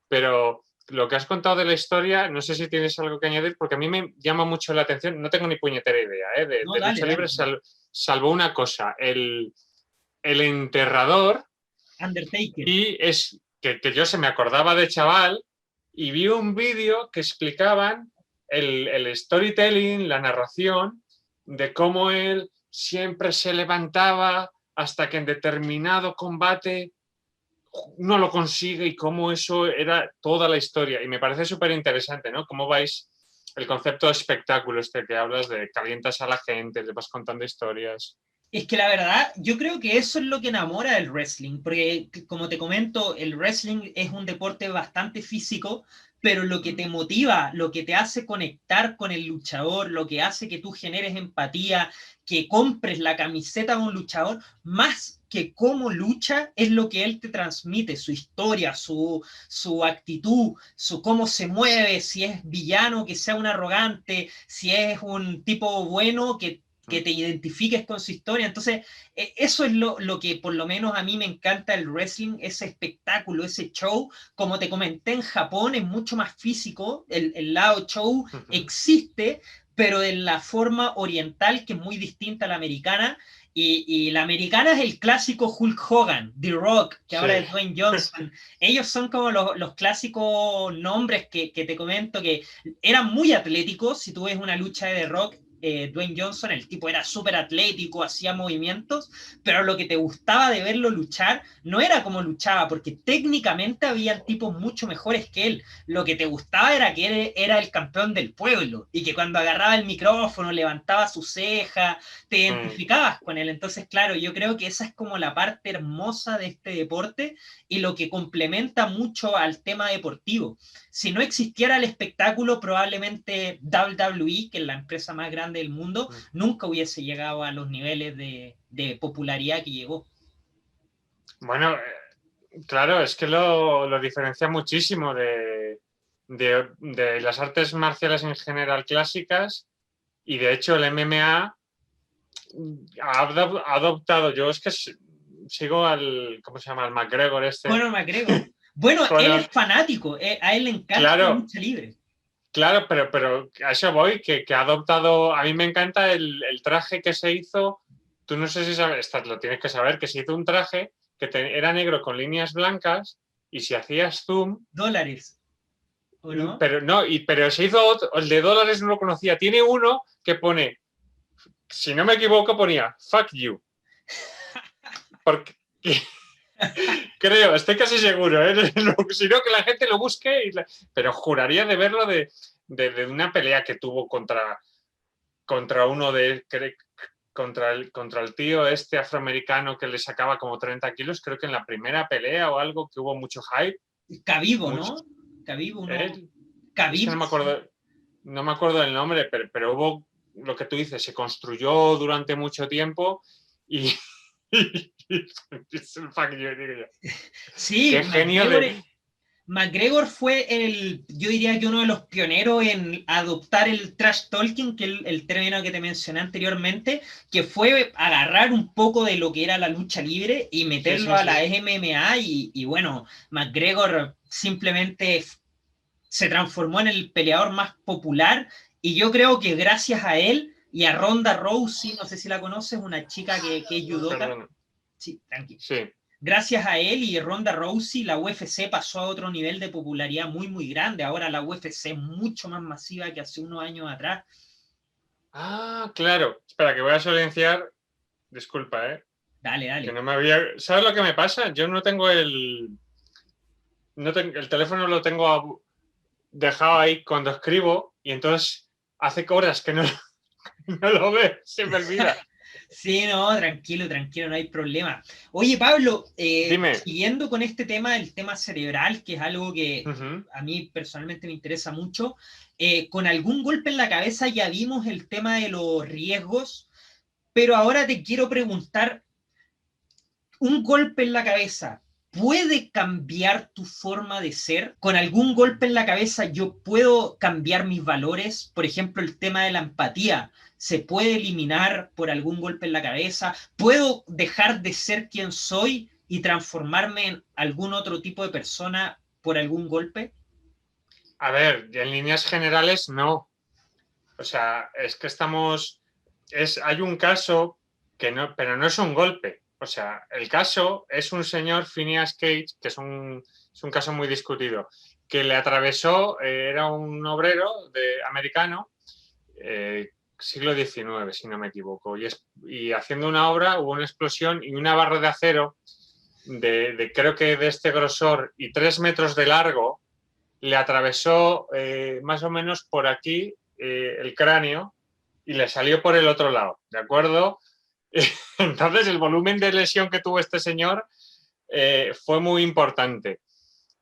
Pero lo que has contado de la historia, no sé si tienes algo que añadir, porque a mí me llama mucho la atención, no tengo ni puñetera idea, ¿eh? No, De dale, lucha libre, dale. salvo una cosa, el enterrador, Undertaker. y es que yo se me acordaba de chaval y vi un vídeo que explicaban el storytelling, la narración de cómo él siempre se levantaba hasta que en determinado combate no lo consigue y cómo eso era toda la historia. Y me parece súper interesante, ¿no? Cómo vais el concepto de espectáculo este que hablas de calientas a la gente, le vas contando historias. Es que la verdad, yo creo que eso es lo que enamora del wrestling, porque como te comento, el wrestling es un deporte bastante físico, pero lo que te motiva, lo que te hace conectar con el luchador, lo que hace que tú generes empatía, que compres la camiseta de un luchador, más que cómo lucha, es lo que él te transmite, su historia, su actitud, su cómo se mueve, si es villano, que sea un arrogante, si es un tipo bueno, que te identifiques con su historia. Entonces, eso es lo que por lo menos a mí me encanta el wrestling, ese espectáculo, ese show. Como te comenté, en Japón es mucho más físico, el lado show existe, pero en la forma oriental, que es muy distinta a la americana. Y la americana es el clásico Hulk Hogan, The Rock, que ahora Sí. es Dwayne Johnson. Ellos son como los clásicos nombres que te comento, que eran muy atléticos. Si tú ves una lucha de The Rock, Dwayne Johnson, el tipo era súper atlético, hacía movimientos, pero lo que te gustaba de verlo luchar no era como luchaba, porque técnicamente habían tipos mucho mejores que él. Lo que te gustaba era que él era el campeón del pueblo y que cuando agarraba el micrófono, levantaba su ceja, te Mm. identificabas con él. Entonces, claro, yo creo que esa es como la parte hermosa de este deporte y lo que complementa mucho al tema deportivo. Si no existiera el espectáculo, probablemente WWE, que es la empresa más grande del mundo, nunca hubiese llegado a los niveles de popularidad que llegó. Bueno, claro, es que lo diferencia muchísimo de las artes marciales en general clásicas y de hecho el MMA ha adoptado, yo es que sigo al, ¿cómo se llama? Al McGregor este. Conor McGregor. Bueno, él Conor, es fanático, a él le encanta la claro, lucha libre. claro, pero a eso voy, que ha adoptado, a mí me encanta el traje que se hizo, tú no sé si sabes, lo tienes que saber, que se hizo un traje que era negro con líneas blancas y si hacías zoom, Dólares, ¿o no? pero no, pero se hizo otro, el de dólares no lo conocía, tiene uno que pone, si no me equivoco, ponía fuck you, porque creo, estoy casi seguro, ¿eh? Si no, que la gente lo busque, pero juraría de verlo de una pelea que tuvo contra uno de contra el tío este afroamericano que le sacaba como 30 kilos, creo que en la primera pelea o algo que hubo mucho hype, Cabigo, mucho, ¿no? Khabib, uno... Es que Khabib, no me acuerdo del nombre, pero hubo lo que tú dices, se construyó durante mucho tiempo y es el fuck you, digo yo. sí, Qué genio de... McGregor fue yo diría que uno de los pioneros en adoptar el trash talking, que el término que te mencioné anteriormente, que fue agarrar un poco de lo que era la lucha libre y Sí, meterlo sí, a sí. la MMA y bueno, McGregor simplemente se transformó en el peleador más popular y yo creo que gracias a él y a Ronda Rousey, no sé si la conoces, una chica que es judoka, Perdón. sí, tranqui. Sí. Gracias a él y Ronda Rousey, la UFC pasó a otro nivel de popularidad muy, muy grande. Ahora la UFC es mucho más masiva que hace unos años atrás. Ah, claro. Espera, que voy a silenciar. Disculpa, ¿eh? Dale, Que dale. no me había... ¿Sabes lo que me pasa? Yo no tengo el teléfono lo tengo dejado ahí cuando escribo y entonces hace horas que no, no lo veo, se me olvida. Sí, no, tranquilo, tranquilo, no hay problema. Oye, Pablo, Dime. siguiendo con este tema, el tema cerebral, que es algo que Uh-huh. a mí personalmente me interesa mucho, con algún golpe en la cabeza ya vimos el tema de los riesgos, pero ahora te quiero preguntar, ¿un golpe en la cabeza puede cambiar tu forma de ser? ¿Con algún golpe en la cabeza yo puedo cambiar mis valores? Por ejemplo, el tema de la empatía. ¿Se puede eliminar por algún golpe en la cabeza? ¿Puedo dejar de ser quien soy y transformarme en algún otro tipo de persona por algún golpe? A ver, en líneas generales no. O sea, es que hay un caso que no, pero no es un golpe. O sea, el caso es un señor, Phineas Cage, que es un caso muy discutido, que le atravesó, era un obrero americano, siglo XIX, si no me equivoco, y haciendo una obra hubo una explosión y una barra de acero creo que de este grosor y 3 metros de largo le atravesó más o menos por aquí el cráneo y le salió por el otro lado, ¿de acuerdo? Entonces el volumen de lesión que tuvo este señor fue muy importante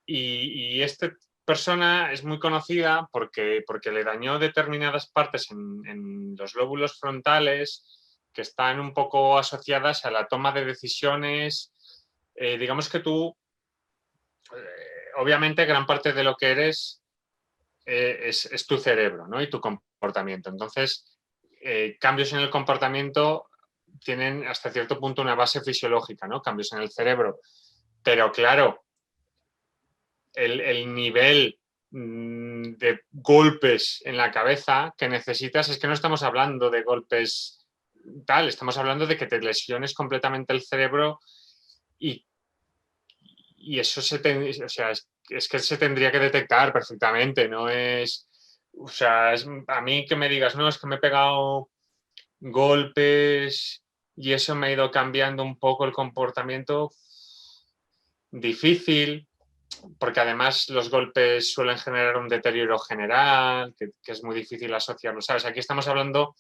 y esta persona es muy conocida porque le dañó determinadas partes en los lóbulos frontales que están un poco asociadas a la toma de decisiones. Digamos que tú, obviamente, gran parte de lo que eres es tu cerebro, ¿no? Y tu comportamiento. Entonces, cambios en el comportamiento tienen hasta cierto punto una base fisiológica, ¿no? Cambios en el cerebro. Pero claro, el nivel de golpes en la cabeza que necesitas es que no estamos hablando de golpes tal, estamos hablando de que te lesiones completamente el cerebro y eso o sea, es que se tendría que detectar perfectamente, no es, o sea, a mí que me digas, no, es que me he pegado golpes y eso me ha ido cambiando un poco el comportamiento, difícil, porque además los golpes suelen generar un deterioro general, que es muy difícil asociarlo, ¿sabes? Aquí estamos hablando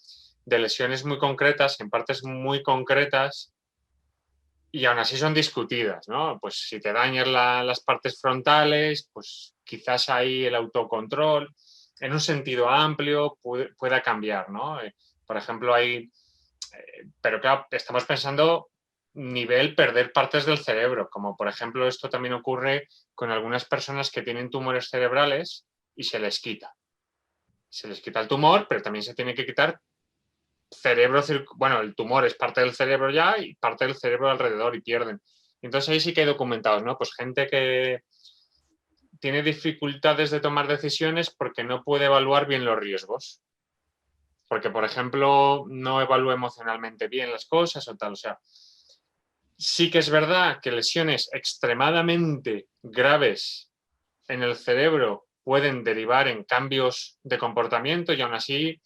de lesiones muy concretas, en partes muy concretas, y aún así son discutidas, ¿no? Pues si te dañas las partes frontales, pues quizás ahí el autocontrol, en un sentido amplio, pueda cambiar, ¿no? Por ejemplo, pero claro, estamos pensando nivel perder partes del cerebro, como por ejemplo esto también ocurre con algunas personas que tienen tumores cerebrales y se les quita. Se les quita el tumor, pero también se tiene que quitar cerebro, bueno, el tumor es parte del cerebro ya y parte del cerebro alrededor y pierden. Entonces ahí sí que hay documentados, ¿no? Pues gente que tiene dificultades de tomar decisiones porque no puede evaluar bien los riesgos. Porque, por ejemplo, no evalúa emocionalmente bien las cosas o tal. O sea, sí que es verdad que lesiones extremadamente graves en el cerebro pueden derivar en cambios de comportamiento y aún así,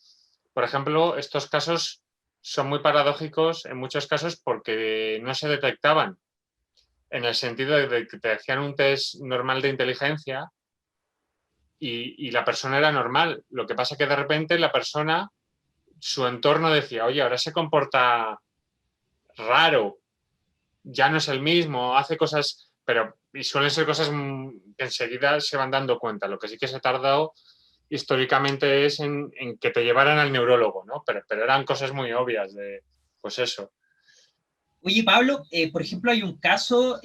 por ejemplo, estos casos son muy paradójicos en muchos casos porque no se detectaban, en el sentido de que te hacían un test normal de inteligencia y la persona era normal. Lo que pasa es que de repente la persona, su entorno decía, oye, ahora se comporta raro, ya no es el mismo, hace cosas, pero y suelen ser cosas que enseguida se van dando cuenta. Lo que sí que se ha tardado históricamente es en que te llevaran al neurólogo, ¿no? Pero eran cosas muy obvias de, pues eso. Oye, Pablo, por ejemplo, hay un caso,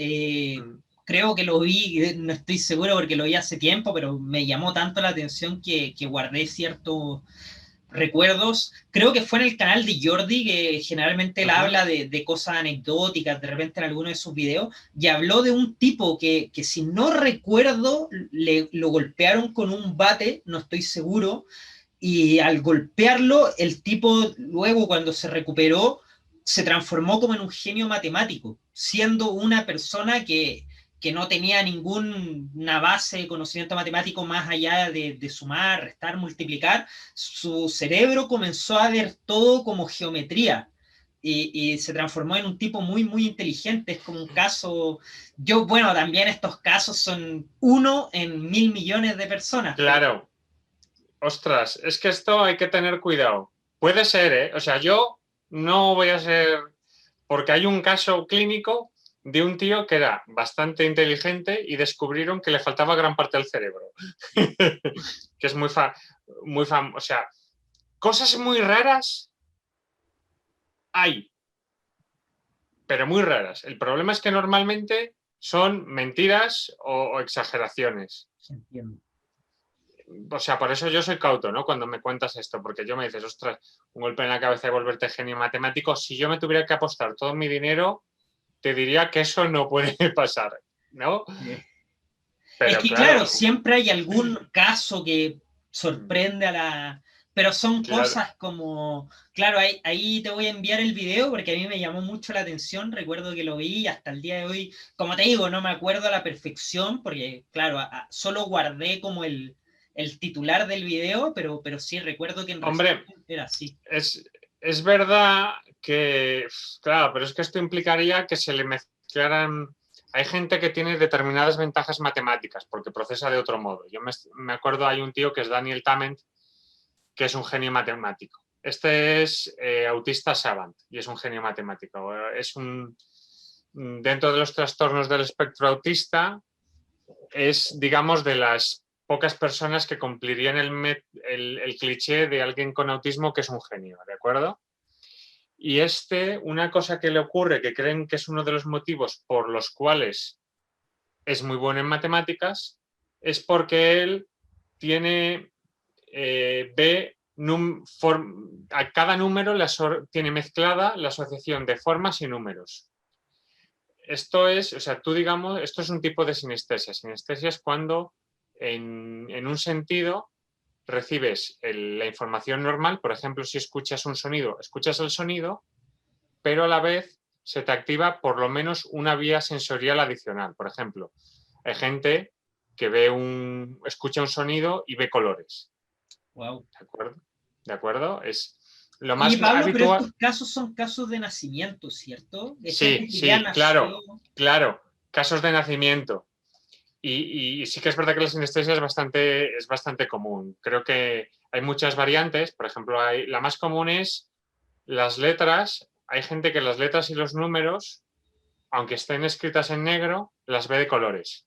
creo que lo vi, no estoy seguro porque lo vi hace tiempo, pero me llamó tanto la atención que guardé ciertos recuerdos. Creo que fue en el canal de Jordi, que generalmente él habla de cosas anecdóticas, de repente en alguno de sus videos, y habló de un tipo que si no recuerdo, lo golpearon con un bate, no estoy seguro, y al golpearlo, el tipo luego cuando se recuperó, se transformó como en un genio matemático, siendo una persona que no tenía ninguna base de conocimiento matemático más allá de sumar, restar, multiplicar. Su cerebro comenzó a ver todo como geometría. Y se transformó en un tipo muy, muy inteligente. Es como un caso. Bueno, también estos casos son 1 en 1000 millones de personas, pero Claro, ostras, es que esto hay que tener cuidado. Puede ser, ¿eh? O sea, yo no voy a ser, porque hay un caso clínico de un tío que era bastante inteligente y descubrieron que le faltaba gran parte del cerebro. Que es muy famoso. O sea, cosas muy raras hay, pero muy raras. El problema es que normalmente son mentiras o exageraciones. entiendo. O sea, por eso yo soy cauto, ¿no? Cuando me cuentas esto, porque yo me dices, ostras, un golpe en la cabeza de volverte genio matemático. Si yo me tuviera que apostar todo mi dinero, te diría que eso no puede pasar, ¿no? Es Pero que claro, claro, siempre hay algún caso que sorprende a la... Pero son claro. cosas como... Claro, ahí te voy a enviar el video porque a mí me llamó mucho la atención. Recuerdo que lo vi y hasta el día de hoy, como te digo, no me acuerdo a la perfección porque, claro, solo guardé como el titular del video, pero sí recuerdo que en Hombre, resumen era así. es verdad que, claro, pero es que esto implicaría que se le mezclaran. Hay gente que tiene determinadas ventajas matemáticas porque procesa de otro modo. Yo me acuerdo, hay un tío que es Daniel Tammet, que es un genio matemático. Este es autista savant y es un genio matemático. Es dentro de los trastornos del espectro autista, es, digamos, de las pocas personas que cumplirían el cliché de alguien con autismo que es un genio, ¿de acuerdo? Y una cosa que le ocurre, que creen que es uno de los motivos por los cuales es muy bueno en matemáticas, es porque él tiene, ve a cada número tiene mezclada la asociación de formas y números. Esto es, o sea, tú digamos, esto es un tipo de sinestesia. Sinestesia es cuando en un sentido recibes la información normal, por ejemplo, si escuchas un sonido, escuchas el sonido, pero a la vez se te activa por lo menos una vía sensorial adicional. Por ejemplo, hay gente que escucha un sonido y ve colores. Wow. ¿De acuerdo? ¿De acuerdo? Es lo Oye, más Pablo, pero habitual. estos casos son casos de nacimiento, ¿cierto? De gente Sí, que ya sí, nació. claro, claro. Casos de nacimiento. Y sí que es verdad que la sinestesia es bastante común. Creo que hay muchas variantes. Por ejemplo, la más común es las letras. Hay gente que las letras y los números, aunque estén escritas en negro, las ve de colores.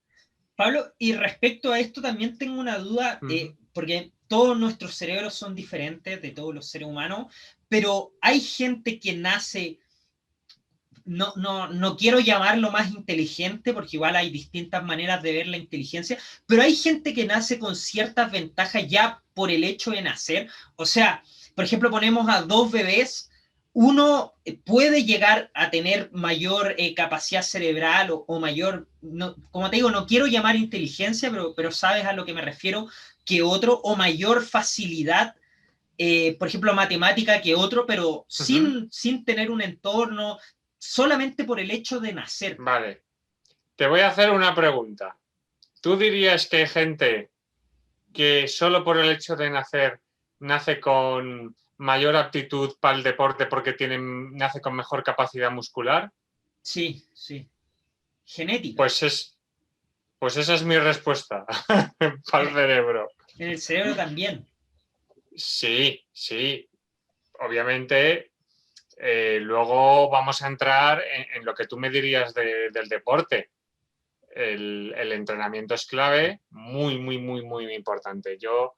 Pablo, y respecto a esto también tengo una duda, Uh -huh. porque todos nuestros cerebros son diferentes de todos los seres humanos, pero hay gente que nace, no quiero llamarlo más inteligente, porque igual hay distintas maneras de ver la inteligencia, pero hay gente que nace con ciertas ventajas ya por el hecho de nacer. O sea, por ejemplo, ponemos a dos bebés, uno puede llegar a tener mayor capacidad cerebral o mayor, no, como te digo, no quiero llamar inteligencia, pero sabes a lo que me refiero, que otro, o mayor facilidad, por ejemplo, matemática que otro, pero Uh -huh. sin tener un entorno, solamente por el hecho de nacer. Vale. Te voy a hacer una pregunta. ¿Tú dirías que hay gente que solo por el hecho de nacer nace con mayor aptitud para el deporte porque nace con mejor capacidad muscular? Sí, sí. Genética. Pues, pues esa es mi respuesta para el En, cerebro. en el cerebro también. Sí, sí. Obviamente, luego vamos a entrar en lo que tú me dirías del deporte. el entrenamiento es clave, muy, muy, muy, muy importante. Yo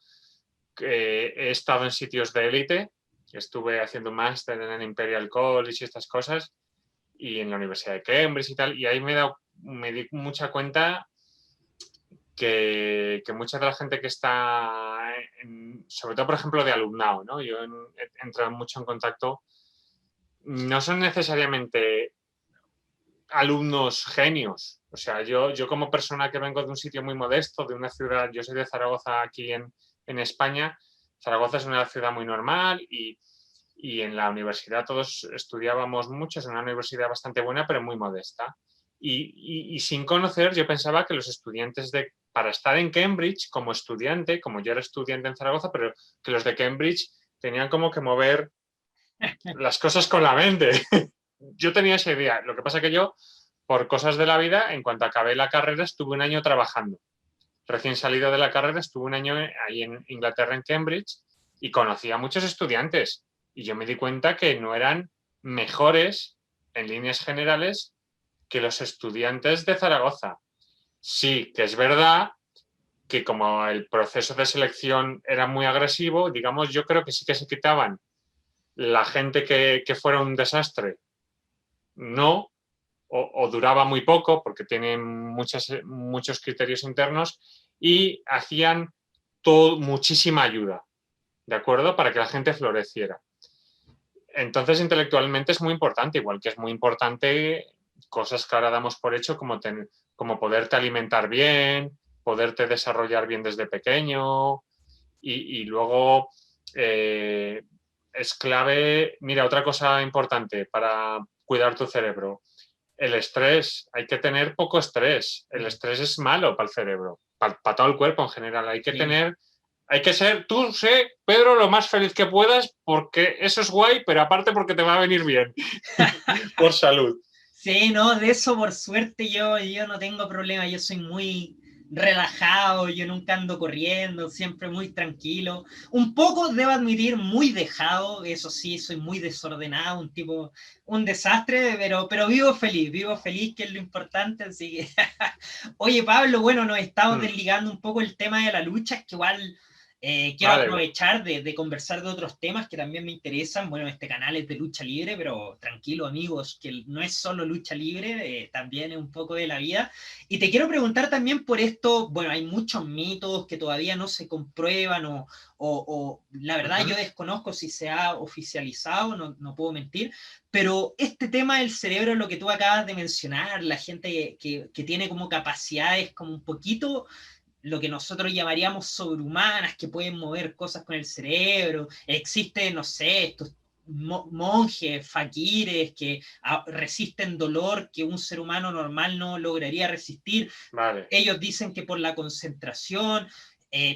he estado en sitios de élite, estuve haciendo un máster en el Imperial College y estas cosas, y en la Universidad de Cambridge y tal, y ahí me di mucha cuenta que mucha de la gente que está, sobre todo, por ejemplo, de alumnado, ¿no? Yo he entrado mucho en contacto, no son necesariamente alumnos genios. O sea, yo como persona que vengo de un sitio muy modesto, de una ciudad, yo soy de Zaragoza aquí en España, Zaragoza es una ciudad muy normal y en la universidad todos estudiábamos mucho, es una universidad bastante buena, pero muy modesta. Y sin conocer, yo pensaba que los estudiantes para estar en Cambridge como estudiante, como yo era estudiante en Zaragoza, pero que los de Cambridge tenían como que mover las cosas con la mente. Yo tenía esa idea. Lo que pasa que yo, por cosas de la vida, en cuanto acabé la carrera, estuve un año trabajando. Recién salido de la carrera, estuve un año ahí en Inglaterra, en Cambridge, y conocí a muchos estudiantes. Y yo me di cuenta que no eran mejores, en líneas generales, que los estudiantes de Zaragoza. Sí, que es verdad que como el proceso de selección era muy agresivo, digamos, yo creo que sí que se quitaban la gente que fuera un desastre, no, o duraba muy poco porque tienen muchos criterios internos y hacían muchísima ayuda, ¿de acuerdo? Para que la gente floreciera. Entonces, intelectualmente es muy importante, igual que es muy importante cosas que ahora damos por hecho como poderte alimentar bien, poderte desarrollar bien desde pequeño y luego es clave. Mira, otra cosa importante para cuidar tu cerebro, el estrés. Hay que tener poco estrés. El estrés es malo para el cerebro, para todo el cuerpo en general. Hay que ser, tú sé, Pedro, lo más feliz que puedas, porque eso es guay, pero aparte porque te va a venir bien, por salud. Sí, no, de eso por suerte yo no tengo problema, yo soy muy relajado, yo nunca ando corriendo, siempre muy tranquilo. Un poco, debo admitir, muy dejado, eso sí, soy muy desordenado, un tipo, un desastre, pero vivo feliz, que es lo importante, así que... Oye, Pablo, bueno, nos estamos desligando un poco el tema de la lucha, es que igual quiero Vale. aprovechar de conversar de otros temas que también me interesan. Bueno, este canal es de lucha libre, pero tranquilo, amigos, que no es solo lucha libre, también es un poco de la vida. Y te quiero preguntar también por esto, bueno, hay muchos mitos que todavía no se comprueban o la verdad yo desconozco si se ha oficializado, no puedo mentir, pero este tema del cerebro, lo que tú acabas de mencionar, la gente que tiene como capacidades como un poquito lo que nosotros llamaríamos sobrehumanas, que pueden mover cosas con el cerebro. Existen, no sé, estos monjes, faquires que resisten dolor que un ser humano normal no lograría resistir. Vale. Ellos dicen que por la concentración.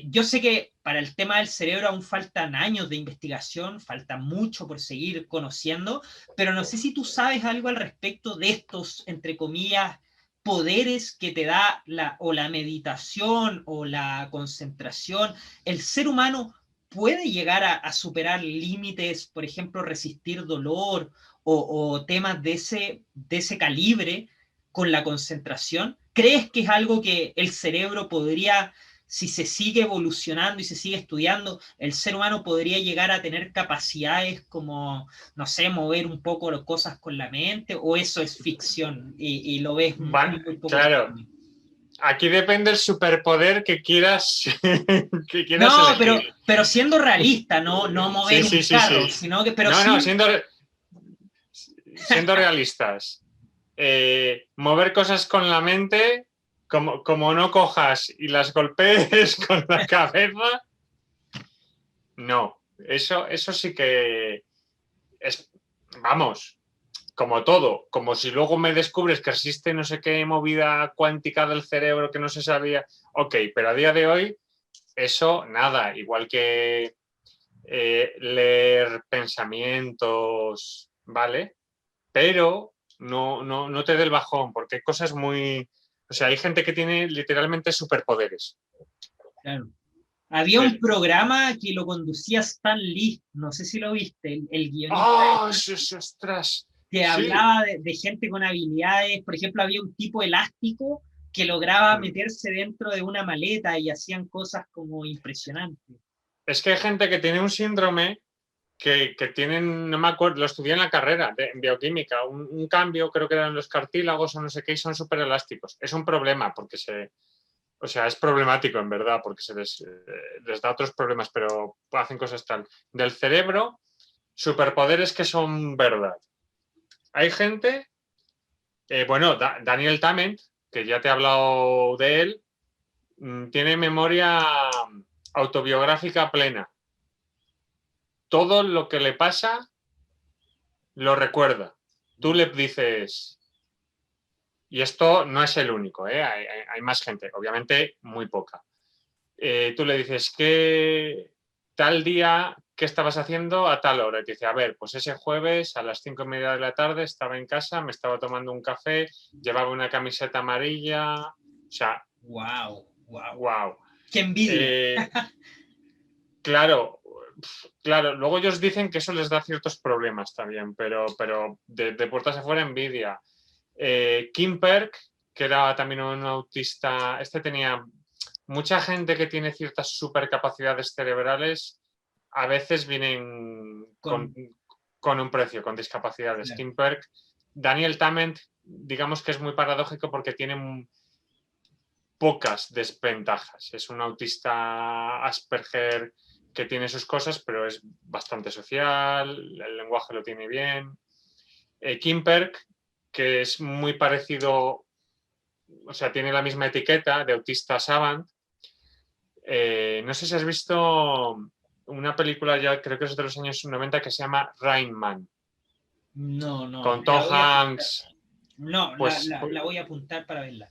Yo sé que para el tema del cerebro aún faltan años de investigación, falta mucho por seguir conociendo, pero no sé si tú sabes algo al respecto de estos, entre comillas, poderes que te da la meditación o la concentración. El ser humano puede llegar a superar límites, por ejemplo, resistir dolor o temas de ese calibre con la concentración. ¿Crees que es algo que el cerebro podría, si se sigue evolucionando y se sigue estudiando, el ser humano podría llegar a tener capacidades como, no sé, mover un poco las cosas con la mente, o eso es ficción y lo ves muy poco Claro. probable? Aquí depende el superpoder que quieras, que quieras No, elegir. pero siendo realista, no Sí, mover sí, un sí, carro, sí. sino que, pero No, sí, siendo realistas. Mover cosas con la mente, como no cojas y las golpees con la cabeza, no. Eso sí que es, vamos, como todo, como si luego me descubres que existe no sé qué movida cuántica del cerebro que no se sabía. Ok, pero a día de hoy, eso nada, igual que leer pensamientos, ¿vale? Pero no te dé el bajón, porque hay cosas muy... O sea, hay gente que tiene literalmente superpoderes. claro. Había un Sí. programa que lo conducía Stan Lee, no sé si lo viste, el guionista ¡Oh, este, ostras! que Sí, hablaba de gente con habilidades. Por ejemplo, había un tipo elástico que lograba meterse dentro de una maleta y hacían cosas como impresionantes. Es que hay gente que tiene un síndrome que tienen, no me acuerdo, lo estudié en la carrera en bioquímica, un cambio, creo que eran los cartílagos o no sé qué, y son súper elásticos. Es un problema porque o sea, es problemático en verdad, porque les da otros problemas, pero hacen cosas tal. Del cerebro, superpoderes que son verdad. Hay gente, bueno, Daniel Tammet, que ya te he hablado de él, tiene memoria autobiográfica plena. Todo lo que le pasa lo recuerda. Tú le dices, y esto no es el único, hay más gente, obviamente muy poca. Tú le dices, ¿qué tal día, qué estabas haciendo a tal hora? Y te dice, a ver, pues ese jueves a las 5:30 de la tarde estaba en casa, me estaba tomando un café, llevaba una camiseta amarilla, o sea, Wow, wow. wow. ¡Qué envidia! Claro, luego ellos dicen que eso les da ciertos problemas también, pero de puertas afuera envidia. Kim Perk, que era también un autista, tenía mucha gente que tiene ciertas supercapacidades cerebrales, a veces vienen con un precio, con discapacidades. Claro. Kim Perk, Daniel Tammet, digamos que es muy paradójico porque tiene pocas desventajas. Es un autista Asperger que tiene sus cosas, pero es bastante social, el lenguaje lo tiene bien. Kim Perk, que es muy parecido, o sea, tiene la misma etiqueta de autista savant. No sé si has visto una película, ya creo que es de los años 90, que se llama Rain Man. No, no, Con Tom la voy a apuntar. Hanks. No, Pues, la voy a apuntar para verla.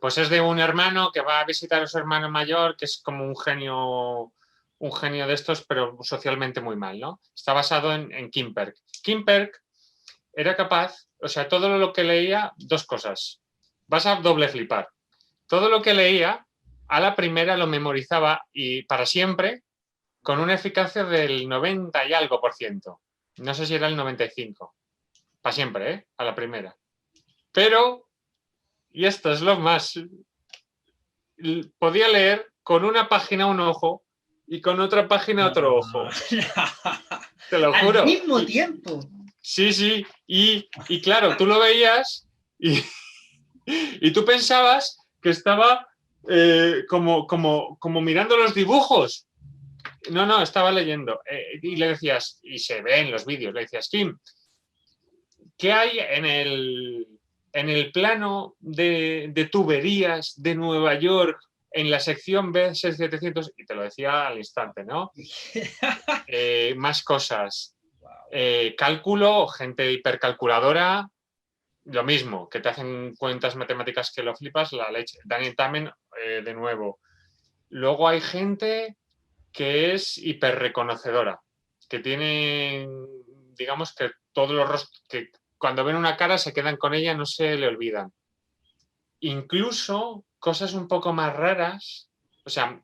pues es de un hermano que va a visitar a su hermano mayor, que es como un genio de estos, pero socialmente muy mal, ¿no? Está basado en Kim Perk. Kim Perk era capaz, o sea, todo lo que leía, dos cosas. Vas a doble flipar. Todo lo que leía, a la primera lo memorizaba y para siempre, con una eficacia del 90 y algo por ciento. No sé si era el 95. Para siempre, ¿eh? A la primera. Pero, y esto es lo más, podía leer con una página un ojo y con otra página No. otro ojo. Te lo Al juro. mismo tiempo. Sí, sí. Y claro, tú lo veías y tú pensabas que estaba como mirando los dibujos. No, estaba leyendo. Y le decías, y se ve en los vídeos, le decías, Kim, ¿qué hay en el plano de tuberías de Nueva York en la sección B6700? Y te lo decía al instante, ¿no? Más cosas. Cálculo, gente hipercalculadora, lo mismo, que te hacen cuentas matemáticas que lo flipas, la leche. Daniel Tammen, de nuevo. Luego hay gente que es hiperreconocedora, que tiene, digamos que todos los rostros, que cuando ven una cara se quedan con ella, no se le olvidan. Incluso cosas un poco más raras, o sea,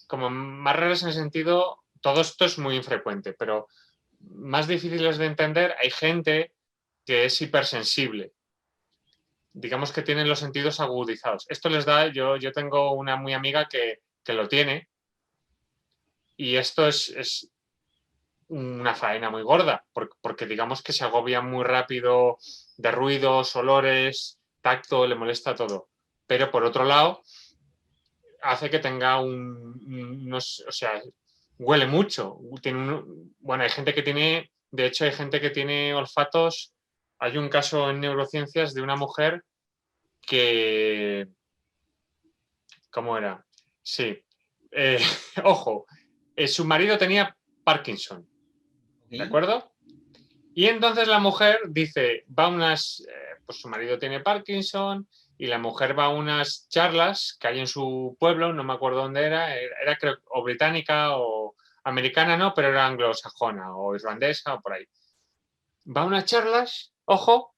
como más raras en el sentido, todo esto es muy infrecuente, pero más difíciles de entender, hay gente que es hipersensible. Digamos que tienen los sentidos agudizados. Esto les da, yo tengo una muy amiga que lo tiene, y esto es una faena muy gorda, porque digamos que se agobia muy rápido de ruidos, olores, tacto, le molesta todo. Pero por otro lado, hace que tenga o sea, huele mucho. Bueno, hay gente que tiene, de hecho hay gente que tiene olfatos. Hay un caso en neurociencias de una mujer que, ¿cómo era? Sí. Ojo, su marido tenía Parkinson, ¿de ¿Okay? acuerdo? Y entonces la mujer dice, pues su marido tiene Parkinson, y la mujer va a unas charlas que hay en su pueblo, no me acuerdo dónde era creo, o británica o americana, no, pero era anglosajona o irlandesa o por ahí. Va a unas charlas, ojo,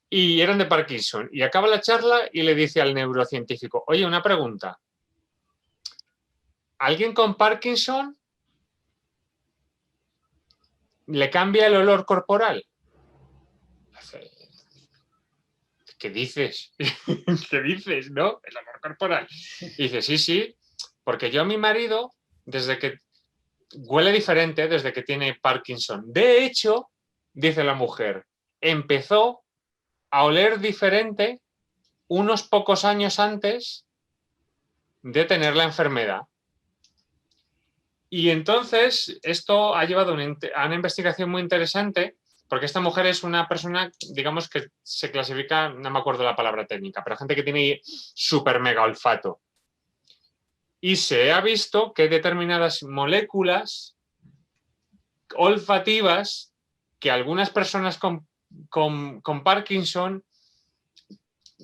y eran de Parkinson. Y acaba la charla y le dice al neurocientífico, oye, una pregunta, ¿alguien con Parkinson le cambia el olor corporal? ¿qué dices? ¿Qué dices, no? El olor corporal. Y dice, sí, porque yo a mi marido, desde que huele diferente, desde que tiene Parkinson. De hecho, dice la mujer, empezó a oler diferente unos pocos años antes de tener la enfermedad. Y entonces esto ha llevado a una investigación muy interesante, porque esta mujer es una persona, digamos, que se clasifica, no me acuerdo la palabra técnica, pero gente que tiene súper mega olfato. Y se ha visto que hay determinadas moléculas olfativas que algunas personas con Parkinson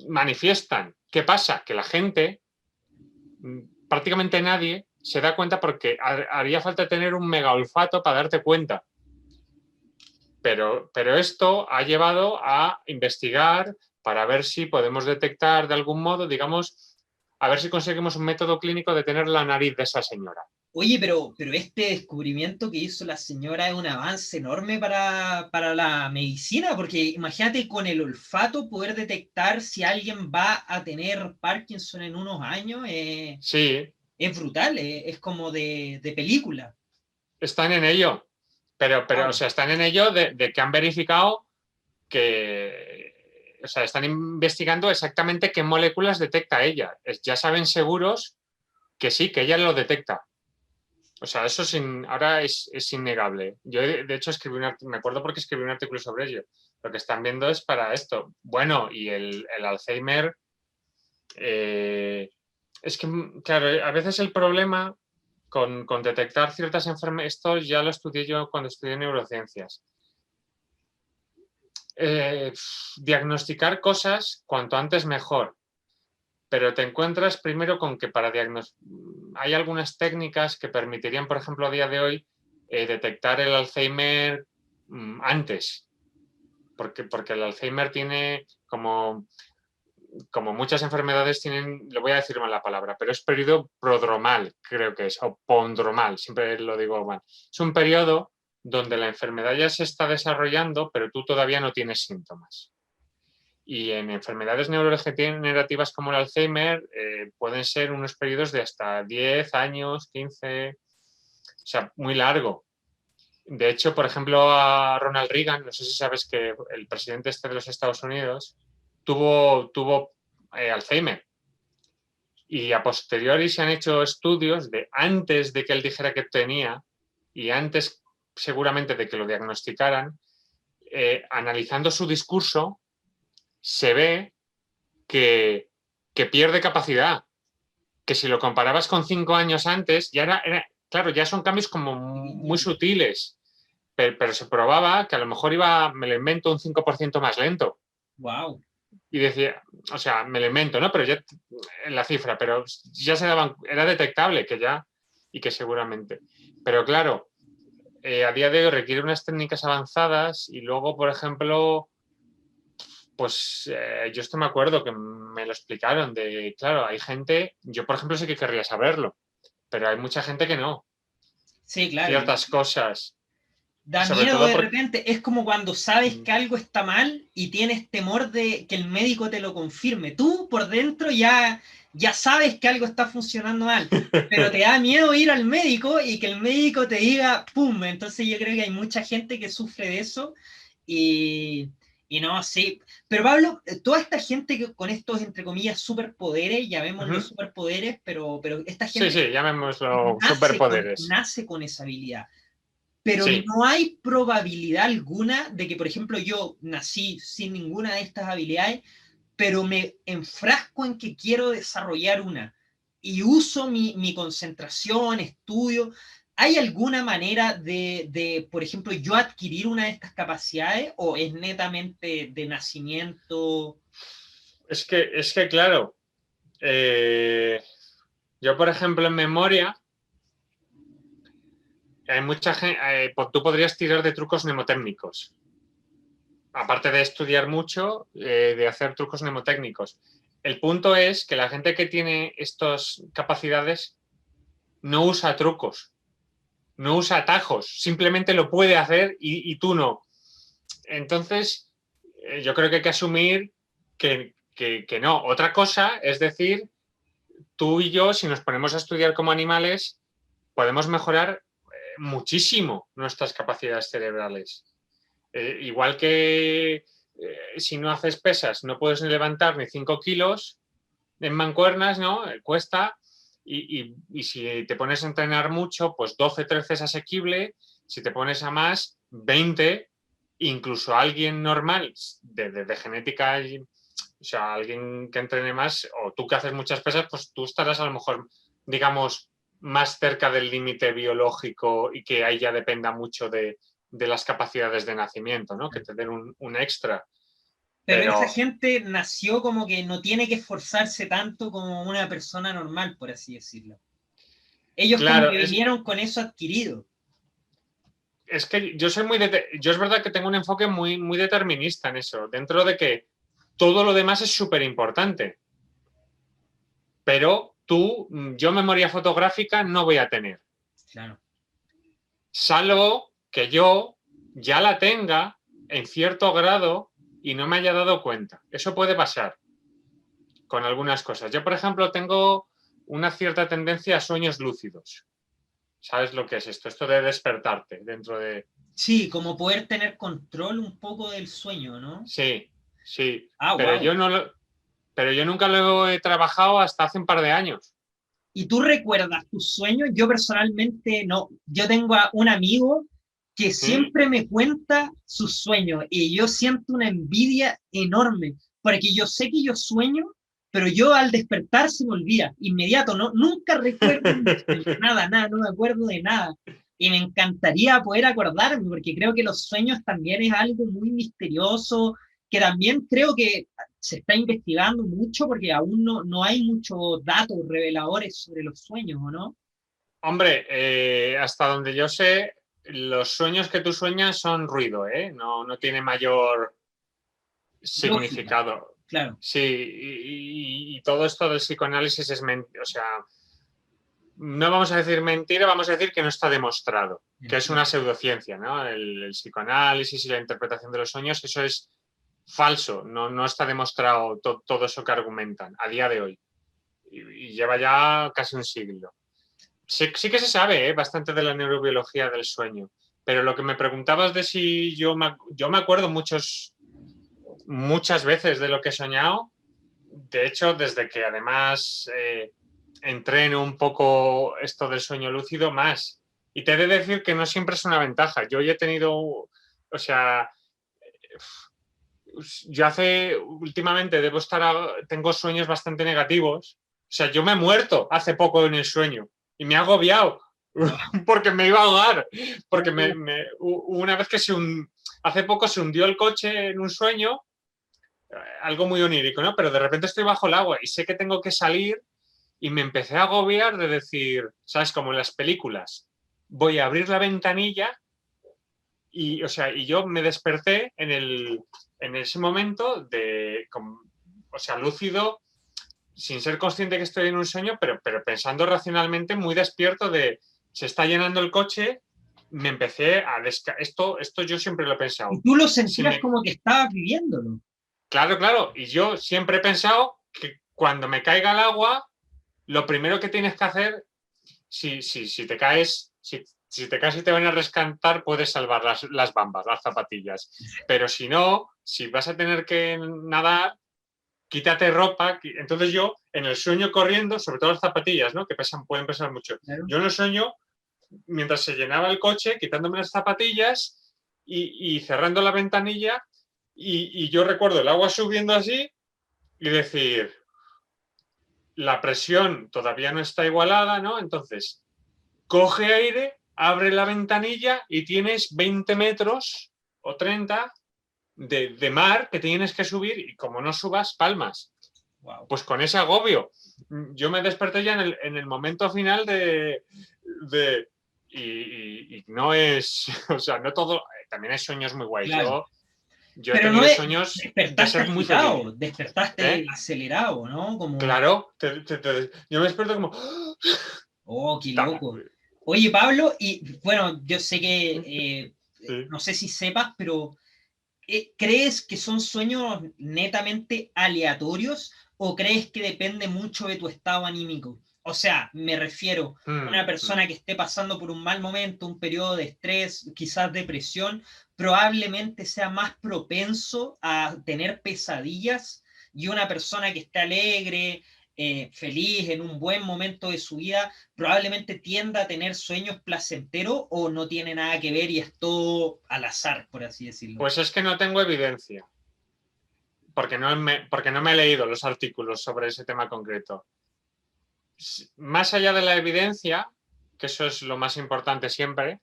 manifiestan. ¿Qué pasa? Que la gente, prácticamente nadie, se da cuenta porque haría falta tener un mega olfato para darte cuenta. Pero esto ha llevado a investigar para ver si podemos detectar de algún modo, digamos, a ver si conseguimos un método clínico de tener la nariz de esa señora. Oye, pero este descubrimiento que hizo la señora es un avance enorme para la medicina, porque imagínate con el olfato poder detectar si alguien va a tener Parkinson en unos años, Sí, es brutal, es como de película. están en ello, pero o Wow. sea, están en ello de que han verificado que, o sea, están investigando exactamente qué moléculas detecta ella. Ya saben seguros que sí, que ella lo detecta. O sea, eso ahora es innegable. Yo, de hecho, me acuerdo porque escribí un artículo sobre ello. Lo que están viendo es para esto. Bueno, y el Alzheimer, es que, claro, a veces el problema con detectar ciertas enfermedades, esto ya lo estudié yo cuando estudié neurociencias. Eh, Diagnosticar cosas cuanto antes mejor, pero te encuentras primero con que hay algunas técnicas que permitirían, por ejemplo, a día de hoy, detectar el Alzheimer antes, porque el Alzheimer tiene como muchas enfermedades tienen, le voy a decir mal la palabra, pero es periodo prodromal, creo que es, o pondromal, siempre lo digo mal. Es un periodo donde la enfermedad ya se está desarrollando, pero tú todavía no tienes síntomas. Y en enfermedades neurodegenerativas como el Alzheimer pueden ser unos periodos de hasta 10 años, 15, o sea, muy largo. De hecho, por ejemplo, a Ronald Reagan, no sé si sabes que el presidente este de los Estados Unidos tuvo Alzheimer. Y a posteriori se han hecho estudios de antes de que él dijera que tenía y antes seguramente de que lo diagnosticaran, analizando su discurso, se ve que pierde capacidad, que si lo comparabas con 5 años antes, ya claro, ya son cambios como muy sutiles, pero se probaba que a lo mejor me lo invento, un 5% más lento. Wow. Y decía, o sea, me lo invento, ¿no? Pero ya en la cifra, pero ya era detectable que ya, y que seguramente. Pero claro, a día de hoy requiere unas técnicas avanzadas y luego, por ejemplo, pues yo esto me acuerdo que me lo explicaron, claro, hay gente, yo por ejemplo sí que querría saberlo, pero hay mucha gente que no, Sí, claro. ciertas cosas, Da sobre miedo todo de porque... repente, es como cuando sabes que algo está mal y tienes temor de que el médico te lo confirme. Tú por dentro ya sabes que algo está funcionando mal, pero te da miedo ir al médico y que el médico te diga, ¡pum! Entonces yo creo que hay mucha gente que sufre de eso y, y no, sí. Pero Pablo, toda esta gente que con estos, entre comillas, superpoderes, ya vemos los superpoderes, pero esta Sí, gente sí, llamémoslo superpoderes. nace con esa habilidad, pero Sí, no hay probabilidad alguna de que, por ejemplo, yo nací sin ninguna de estas habilidades, pero me enfrasco en que quiero desarrollar una y uso mi concentración, estudio. ¿Hay alguna manera por ejemplo, yo adquirir una de estas capacidades o es netamente de nacimiento? es que claro, yo por ejemplo en memoria, hay mucha gente, tú podrías tirar de trucos mnemotécnicos, aparte de estudiar mucho, de hacer trucos mnemotécnicos. El punto es que la gente que tiene estas capacidades no usa trucos, no usa atajos, simplemente lo puede hacer y tú no. Entonces, yo creo que hay que asumir que no. Otra cosa es decir, tú y yo, si nos ponemos a estudiar como animales, podemos mejorar muchísimo nuestras capacidades cerebrales. Igual que si no haces pesas, no puedes ni levantar ni 5 kilos en mancuernas, ¿no? Cuesta. Y si te pones a entrenar mucho, pues 12, 13 es asequible. Si te pones a más, 20. Incluso alguien normal de genética, o sea, alguien que entrene más, o tú que haces muchas pesas, pues tú estarás a lo mejor, digamos, más cerca del límite biológico y que ahí ya dependa mucho de las capacidades de nacimiento, ¿no? Que te den un extra. Pero esa Pero, gente nació como que no tiene que esforzarse tanto como una persona normal, por así decirlo. Ellos como claro, que vinieron con eso adquirido. es que yo soy yo es verdad que tengo un enfoque muy determinista en eso, dentro de que todo lo demás es súper importante. Pero yo memoria fotográfica no voy a tener. Claro. Salvo que yo ya la tenga en cierto grado y no me haya dado cuenta. Eso puede pasar con algunas cosas. Yo, por ejemplo, tengo una cierta tendencia a sueños lúcidos. ¿Sabes lo que es esto? Esto de despertarte dentro de... Sí, como poder tener control un poco del sueño, ¿no? Sí, sí, Ah, pero wow. yo no pero yo nunca lo he trabajado hasta hace un par de años. ¿Y tú recuerdas tus sueños? Yo personalmente no. Yo tengo a un amigo que ¿Mm? siempre me cuenta sus sueños y yo siento una envidia enorme, porque yo sé que yo sueño, pero yo al despertar se me olvida, inmediato, ¿no? Nunca recuerdo mis sueños, nada, nada, no me acuerdo de nada. Y me encantaría poder acordarme, porque creo que los sueños también es algo muy misterioso, que también creo que se está investigando mucho porque aún no hay muchos datos reveladores sobre los sueños, ¿o no? Hombre, hasta donde yo sé, los sueños que tú sueñas son ruido, ¿eh? No tiene mayor Lógica, significado. claro. Sí, y todo esto del psicoanálisis es mentira, o sea, no vamos a decir mentira, vamos a decir que no está demostrado, que es una Entiendo. pseudociencia, ¿no? El psicoanálisis y la interpretación de los sueños, eso es falso, no está demostrado todo eso que argumentan a día de hoy. Y lleva ya casi un siglo. Sí que se sabe bastante de la neurobiología del sueño, pero lo que me preguntabas de si yo me acuerdo muchas veces de lo que he soñado, de hecho, desde que además entreno un poco esto del sueño lúcido más. Y te he de decir que no siempre es una ventaja. Yo ya he tenido, o sea, yo últimamente tengo sueños bastante negativos. O sea, yo me he muerto hace poco en el sueño y me ha agobiado Wow. porque me iba a ahogar. Porque una vez que hace poco se hundió el coche en un sueño, algo muy onírico, ¿no? Pero de repente estoy bajo el agua y sé que tengo que salir y me empecé a agobiar de decir, ¿sabes? Como en las películas, voy a abrir la ventanilla y, o sea, y yo me desperté en ese momento o sea, lúcido, sin ser consciente que estoy en un sueño, pero pensando racionalmente, muy despierto de, se está llenando el coche, me empecé a... Esto yo siempre lo he Y pensado. tú lo Si sentías me, como que estabas viviéndolo. claro, claro, y yo siempre he pensado que cuando me caiga el agua, lo primero que tienes que hacer, si te caes, si te caes y te van a rescatar, puedes salvar las bambas, las zapatillas. Pero si no, si vas a tener que nadar, quítate ropa. Entonces yo, en el sueño corriendo, sobre todo las zapatillas, ¿no? Que pueden pesar mucho. Claro. Yo en el sueño, mientras se llenaba el coche, quitándome las zapatillas y cerrando la ventanilla, y yo recuerdo el agua subiendo así y decir, la presión todavía no está igualada, ¿no? Entonces, coge aire, abre la ventanilla y tienes 20 metros o 30 de mar que tienes que subir y como no subas, palmas. Wow. Pues con ese agobio. Yo me desperté ya en el momento final de y no es, o sea, no todo, también hay sueños muy guays. Claro. Yo he Pero no tenido sueños de despertaste ser muy feliz. agitado, despertaste ¿Eh? acelerado, ¿no? Como, Claro, yo me despierto como... oh, qué loco. Oye, Pablo, y bueno, yo sé que, no sé si sepas, pero ¿crees que son sueños netamente aleatorios o crees que depende mucho de tu estado anímico? O sea, me refiero a una persona que esté pasando por un mal momento, un periodo de estrés, quizás depresión, probablemente sea más propenso a tener pesadillas, y una persona que esté alegre, feliz, en un buen momento de su vida, probablemente tienda a tener sueños placenteros, o no tiene nada que ver y es todo al azar, por así decirlo. Pues es que no tengo evidencia, porque no me he leído los artículos sobre ese tema concreto. Más allá de la evidencia, que eso es lo más importante siempre,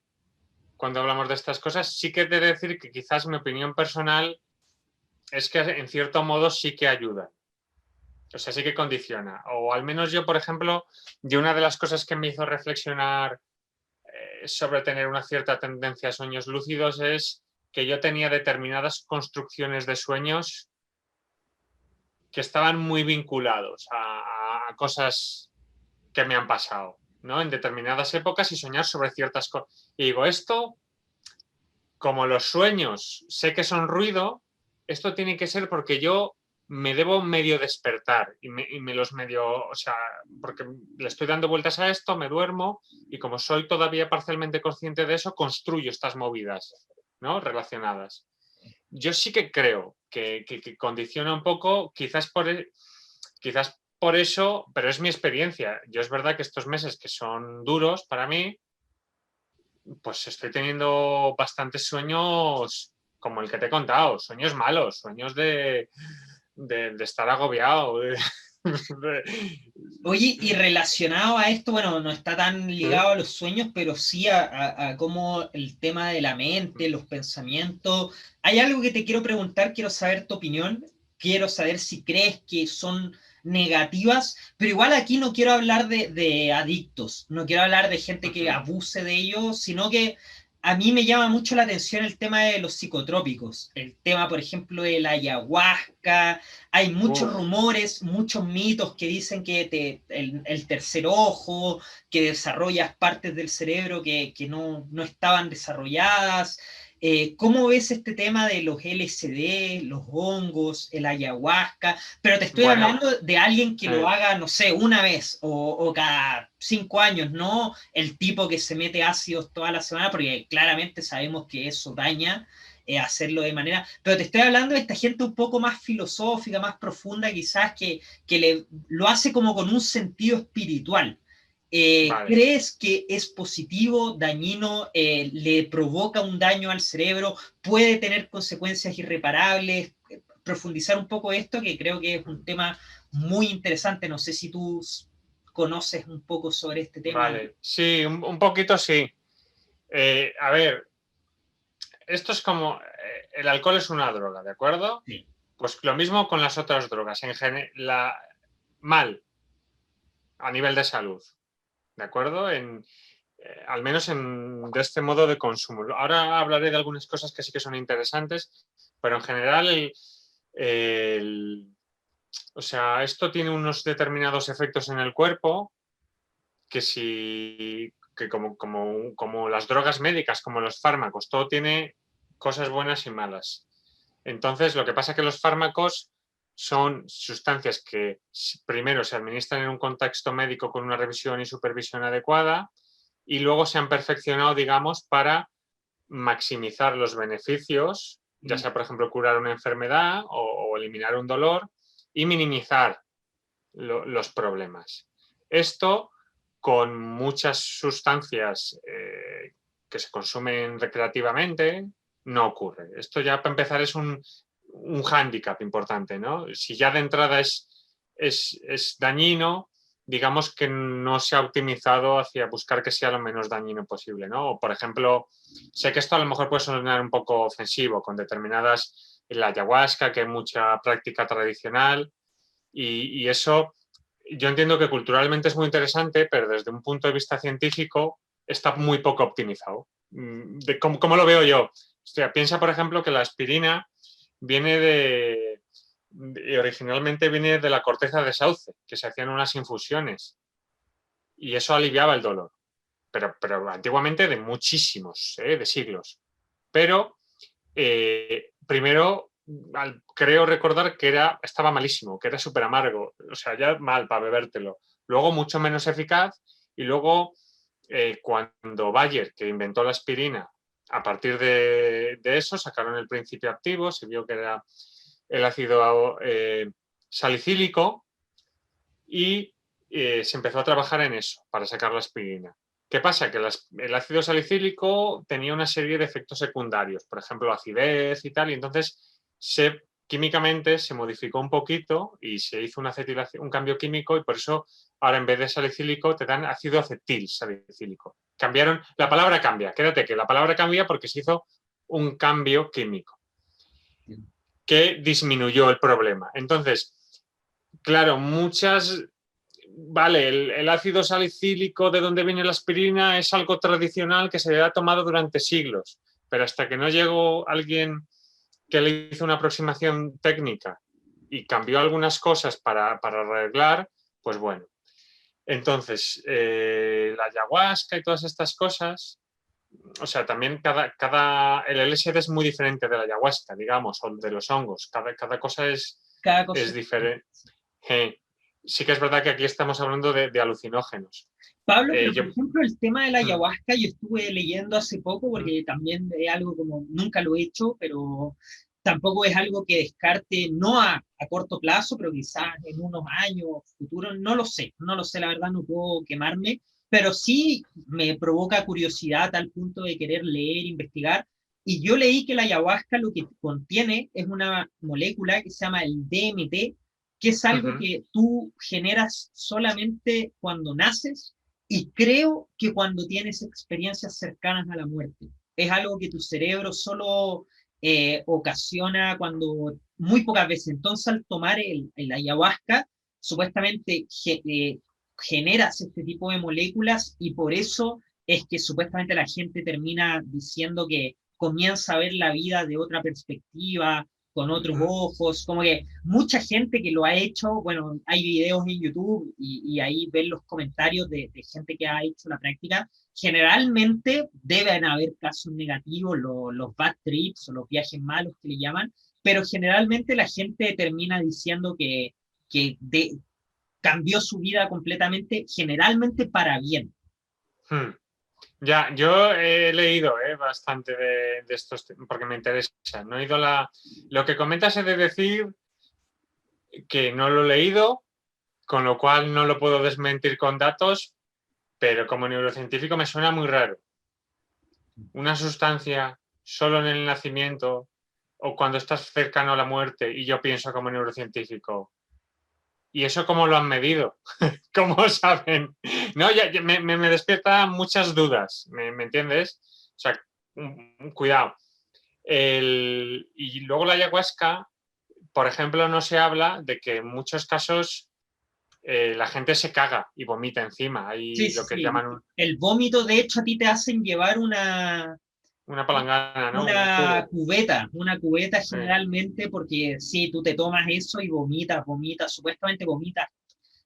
cuando hablamos de estas cosas, sí que he de decir que quizás mi opinión personal es que en cierto modo sí que ayuda. O sea, sí que condiciona. O al menos yo, por ejemplo, de una de las cosas que me hizo reflexionar sobre tener una cierta tendencia a sueños lúcidos es que yo tenía determinadas construcciones de sueños que estaban muy vinculados a cosas que me han pasado, ¿no? En determinadas épocas y soñar sobre ciertas cosas. Y digo, esto, como los sueños sé que son ruido, esto tiene que ser porque yo me debo medio despertar y me los medio, o sea, porque le estoy dando vueltas a esto, me duermo y como soy todavía parcialmente consciente de eso, construyo estas movidas, ¿no? Relacionadas. Yo sí que creo que condiciona un poco, quizás por eso, pero es mi experiencia. Yo es verdad que estos meses que son duros para mí, pues estoy teniendo bastantes sueños como el que te he contado, sueños malos, sueños de estar agobiado. Oye, y relacionado a esto, bueno, no está tan ligado a los sueños, pero sí a cómo el tema de la mente, los pensamientos. Hay algo que te quiero preguntar, quiero saber tu opinión, quiero saber si crees que son negativas, pero igual aquí no quiero hablar de adictos, no quiero hablar de gente que abuse de ellos, sino que a mí me llama mucho la atención el tema de los psicotrópicos, el tema, por ejemplo, de la ayahuasca. Hay muchos Uf, rumores, muchos mitos que dicen que el tercer ojo, que desarrollas partes del cerebro que no estaban desarrolladas. ¿Cómo ves este tema de los LSD, los hongos, el ayahuasca? Pero te estoy bueno, hablando de alguien que lo eh, haga, no sé, una vez o cada 5 años, no el tipo que se mete ácidos toda la semana, porque claramente sabemos que eso daña, hacerlo de manera... Pero te estoy hablando de esta gente un poco más filosófica, más profunda, quizás lo hace como con un sentido espiritual. vale. ¿Crees que es positivo, dañino, le provoca un daño al cerebro, puede tener consecuencias irreparables? Profundizar un poco esto, que creo que es un tema muy interesante. No sé si tú conoces un poco sobre este tema. Vale, sí, un poquito sí. A ver, esto es como, el alcohol es una droga, ¿de acuerdo? Sí. Pues lo mismo con las otras drogas, mal a nivel de salud, ¿de acuerdo? Al menos de este modo de consumo. Ahora hablaré de algunas cosas que sí que son interesantes, pero en general o sea, esto tiene unos determinados efectos en el cuerpo que como las drogas médicas, como los fármacos, todo tiene cosas buenas y malas. Entonces, lo que pasa es que los fármacos son sustancias que primero se administran en un contexto médico con una revisión y supervisión adecuada y luego se han perfeccionado, digamos, para maximizar los beneficios, ya sea, por ejemplo, curar una enfermedad o eliminar un dolor y minimizar los problemas. Esto con muchas sustancias que se consumen recreativamente no ocurre. Esto ya para empezar es un hándicap importante, ¿no? Si ya de entrada es dañino, digamos que no se ha optimizado hacia buscar que sea lo menos dañino posible, ¿no? O, por ejemplo, sé que esto a lo mejor puede sonar un poco ofensivo con determinadas, la ayahuasca, que hay mucha práctica tradicional, y eso yo entiendo que culturalmente es muy interesante, pero desde un punto de vista científico está muy poco optimizado. ¿Cómo lo veo yo? Hostia, piensa, por ejemplo, que la aspirina viene originalmente viene de la corteza de sauce, que se hacían unas infusiones y eso aliviaba el dolor, pero antiguamente de muchísimos, de siglos. Pero primero, creo recordar que estaba malísimo, que era súper amargo, o sea, ya mal para bebértelo. Luego mucho menos eficaz y luego cuando Bayer, que inventó la aspirina, a partir de eso sacaron el principio activo, se vio que era el ácido salicílico y se empezó a trabajar en eso para sacar la aspirina. ¿Qué pasa? Que el ácido salicílico tenía una serie de efectos secundarios, por ejemplo, acidez y tal, y entonces químicamente se modificó un poquito y se hizo un cambio químico y por eso ahora en vez de salicílico te dan ácido acetil salicílico. Cambiaron, la palabra cambia, quédate que la palabra cambia porque se hizo un cambio químico que disminuyó el problema. Entonces, claro, vale, el ácido salicílico de donde viene la aspirina es algo tradicional que se ha tomado durante siglos, pero hasta que no llegó alguien que le hizo una aproximación técnica y cambió algunas cosas para arreglar, pues bueno. Entonces, la ayahuasca y todas estas cosas, o sea, también el LSD es muy diferente de la ayahuasca, digamos, o de los hongos. Cada cosa es diferente. Sí que es verdad que aquí estamos hablando de alucinógenos. Pablo, pero por ejemplo, el tema de la ayahuasca, yo estuve leyendo hace poco, porque también es algo como nunca lo he hecho, pero tampoco es algo que descarte, no a corto plazo, pero quizás en unos años futuros, no lo sé, la verdad no puedo quemarme, pero sí me provoca curiosidad a tal punto de querer leer, investigar. Y yo leí que la ayahuasca lo que contiene es una molécula que se llama el DMT, que es algo que tú generas solamente cuando naces y creo que cuando tienes experiencias cercanas a la muerte. Es algo que tu cerebro solo ocasiona cuando muy pocas veces. Entonces, al tomar el ayahuasca, supuestamente generas este tipo de moléculas y por eso es que supuestamente la gente termina diciendo que comienza a ver la vida de otra perspectiva, con otros ojos, como que mucha gente que lo ha hecho, bueno, hay videos en YouTube y ahí ven los comentarios de gente que ha hecho la práctica, generalmente deben haber casos negativos, los bad trips o los viajes malos que le llaman, pero generalmente la gente termina diciendo que cambió su vida completamente, generalmente para bien. Ya, yo he leído bastante de estos porque me interesa. No he ido lo que comentas es de decir que no lo he leído, con lo cual no lo puedo desmentir con datos, pero como neurocientífico me suena muy raro. Una sustancia solo en el nacimiento o cuando estás cercano a la muerte y yo pienso como neurocientífico. ¿Y eso cómo lo han medido? ¿Cómo saben? No, ya me despierta muchas dudas, ¿me entiendes? O sea, cuidado. Y luego la ayahuasca, por ejemplo, no se habla de que en muchos casos la gente se caga y vomita encima. Hay Sí, lo que sí. llaman El vómito, de hecho, a ti te hacen llevar una palangana, ¿no? una cubeta Sí. generalmente, porque si tú te tomas eso y vomitas, supuestamente vomitas.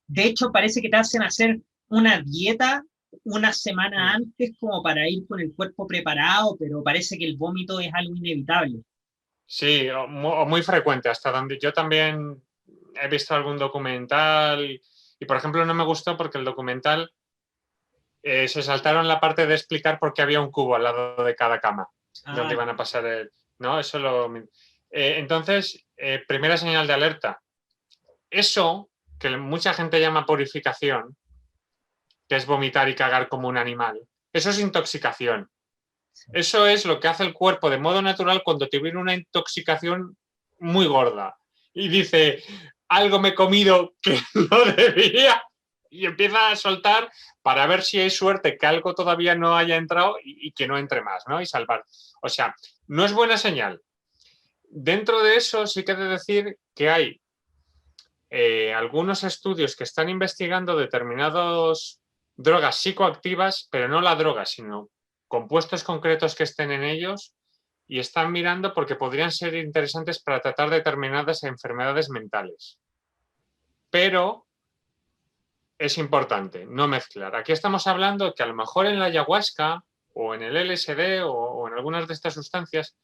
De hecho, parece que te hacen hacer una dieta una semana antes como para ir con el cuerpo preparado, pero parece que el vómito es algo inevitable. Sí, o muy frecuente, hasta donde yo también he visto algún documental y, por ejemplo, no me gustó porque el documental se saltaron la parte de explicar por qué había un cubo al lado de cada cama, donde iban a pasar ¿no? Eso entonces, primera señal de alerta. Eso, que mucha gente llama purificación, que es vomitar y cagar como un animal, eso es intoxicación. Eso es lo que hace el cuerpo de modo natural cuando te viene una intoxicación muy gorda y dice, algo me he comido que no debía y empieza a soltar para ver si hay suerte que algo todavía no haya entrado y que no entre más, ¿no? Y salvar. O sea, no es buena señal. Dentro de eso sí que he de decir que hay algunos estudios que están investigando determinadas drogas psicoactivas, pero no la droga, sino compuestos concretos que estén en ellos y están mirando porque podrían ser interesantes para tratar determinadas enfermedades mentales. Pero es importante no mezclar. Aquí estamos hablando que a lo mejor en la ayahuasca o en el LSD o en algunas de estas sustancias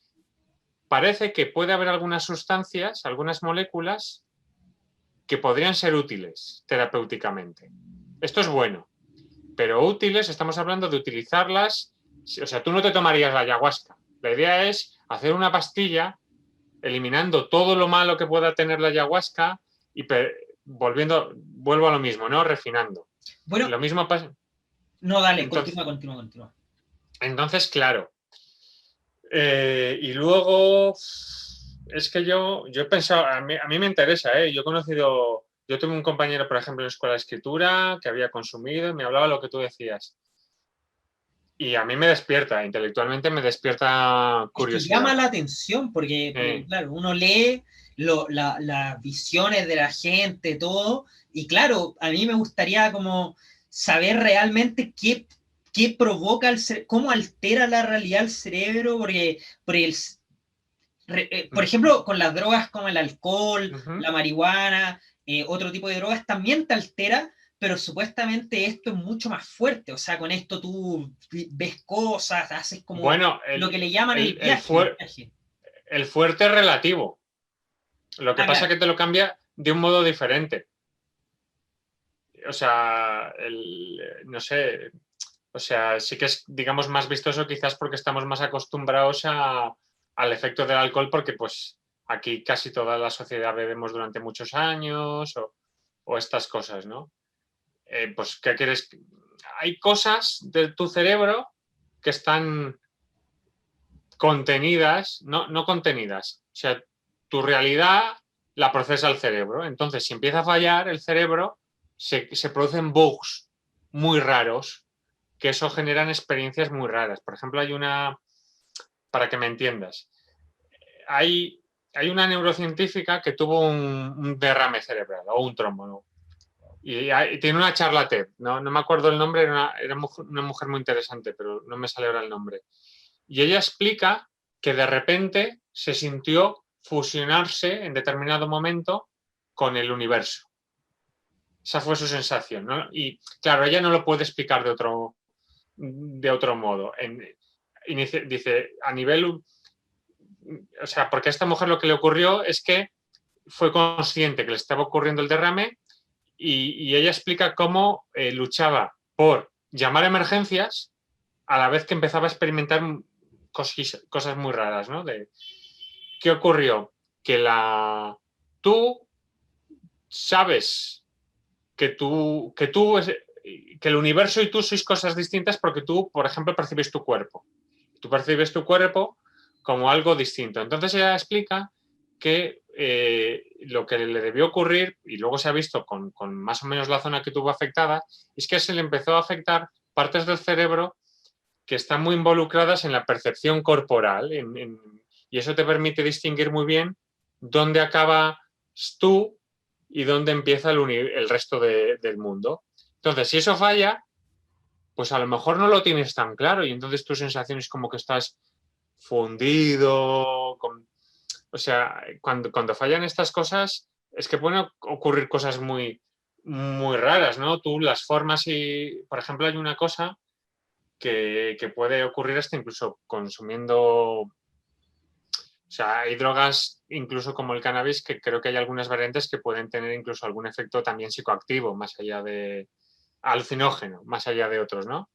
parece que puede haber algunas sustancias, algunas moléculas que podrían ser útiles terapéuticamente. Esto es bueno, pero útiles, estamos hablando de utilizarlas, o sea, tú no te tomarías la ayahuasca. La idea es hacer una pastilla eliminando todo lo malo que pueda tener la ayahuasca y vuelvo a lo mismo, ¿no? Refinando. Bueno, Lo mismo pasa. no, dale, Entonces, continúa. entonces claro. Y luego, es que yo he pensado, a mí me interesa, ¿eh? Yo tuve un compañero, por ejemplo, en la escuela de escritura que había consumido y me hablaba lo que tú decías. Y a mí me despierta, intelectualmente me despierta Es que curiosidad. llama la atención porque claro, uno lee las visiones de la gente, todo, y claro, a mí me gustaría como saber realmente qué provoca cómo altera la realidad el cerebro, por ejemplo, con las drogas como el alcohol, Uh-huh. la marihuana, otro tipo de drogas, también te altera, pero supuestamente esto es mucho más fuerte. O sea, con esto tú ves cosas, haces como Bueno, lo que le llaman el, el, el fuer- viaje. el fuerte es relativo. Lo que Ah, pasa es claro. que te lo cambia de un modo diferente. O sea, no sé, o sea, sí que es, digamos, más vistoso quizás porque estamos más acostumbrados al efecto del alcohol porque pues aquí casi toda la sociedad bebemos durante muchos años o estas cosas, ¿no? Pues, ¿qué quieres? Hay cosas de tu cerebro que están contenidas, no contenidas. O sea, tu realidad la procesa el cerebro. Entonces, si empieza a fallar el cerebro, se producen bugs muy raros que eso generan experiencias muy raras. Por ejemplo, para que me entiendas, hay, hay una neurocientífica que tuvo un derrame cerebral o un trombo, ¿no? Y tiene una charla TED, no me acuerdo el nombre, era una mujer muy interesante, pero no me sale ahora el nombre. Y ella explica que de repente se sintió fusionarse en determinado momento con el universo. Esa fue su sensación, ¿no? Y claro, ella no lo puede explicar de otro modo. Dice, a nivel, o sea, porque a esta mujer lo que le ocurrió es que fue consciente que le estaba ocurriendo el derrame y ella explica cómo luchaba por llamar a emergencias a la vez que empezaba a experimentar cosas muy raras, ¿no? ¿Qué ocurrió? Tú sabes que el universo y tú sois cosas distintas porque tú, por ejemplo, percibes tu cuerpo. Tú percibes tu cuerpo como algo distinto. Entonces ella explica que lo que le debió ocurrir, y luego se ha visto con más o menos la zona que tuvo afectada, es que se le empezó a afectar partes del cerebro que están muy involucradas en la percepción corporal y eso te permite distinguir muy bien dónde acabas tú y dónde empieza el resto del mundo. Entonces, si eso falla, pues a lo mejor no lo tienes tan claro y entonces tu sensación es como que estás fundido. O sea, cuando fallan estas cosas, es que pueden ocurrir cosas muy, muy raras, ¿no? Tú las formas y, por ejemplo, hay una cosa que puede ocurrir hasta incluso consumiendo, o sea, hay drogas incluso como el cannabis que creo que hay algunas variantes que pueden tener incluso algún efecto también psicoactivo, más allá de alucinógeno, más allá de otros, ¿no?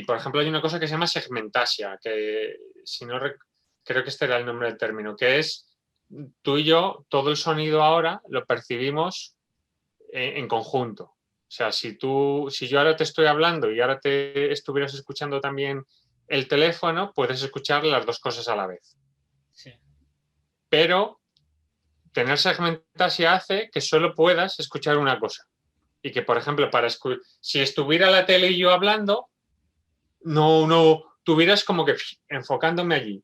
Por ejemplo, hay una cosa que se llama segmentasia, que si no creo que este era el nombre del término, que es tú y yo, todo el sonido ahora lo percibimos en conjunto. O sea, si yo ahora te estoy hablando y ahora te estuvieras escuchando también el teléfono, puedes escuchar las dos cosas a la vez. Sí. Pero tener segmentasia hace que solo puedas escuchar una cosa. Y que, por ejemplo, si estuviera la tele y yo hablando, no tuvieras como que enfocándome allí.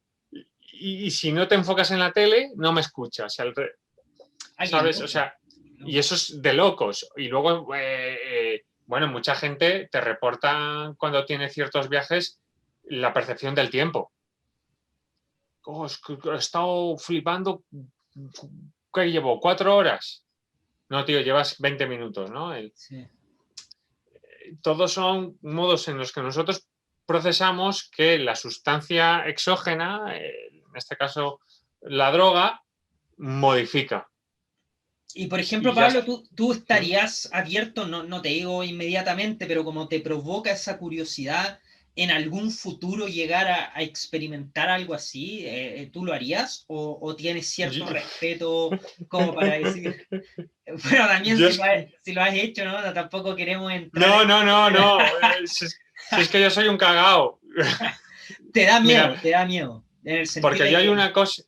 Y si no te enfocas en la tele, no me escuchas. ¿Sabes? O sea, y eso es de locos. Y luego, bueno, mucha gente te reporta cuando tiene ciertos viajes la percepción del tiempo. Oh, es que he estado flipando. ¿Qué llevo? ¿4 horas? No, tío, llevas 20 minutos, ¿no? Sí. Todos son modos en los que nosotros procesamos que la sustancia exógena, en este caso la droga, modifica. Y por ejemplo, Y ya Pablo, está. tú estarías abierto, no te digo inmediatamente, pero como te provoca esa curiosidad en algún futuro llegar a experimentar algo así, ¿tú lo harías? ¿O tienes cierto respeto como para decir, bueno, también Yo, si lo has hecho, ¿no? Tampoco queremos entrar no, en... no, no, no. Si es que yo soy un cagao. Mira, Te da miedo, en el sentido porque de ya hay que una cosa,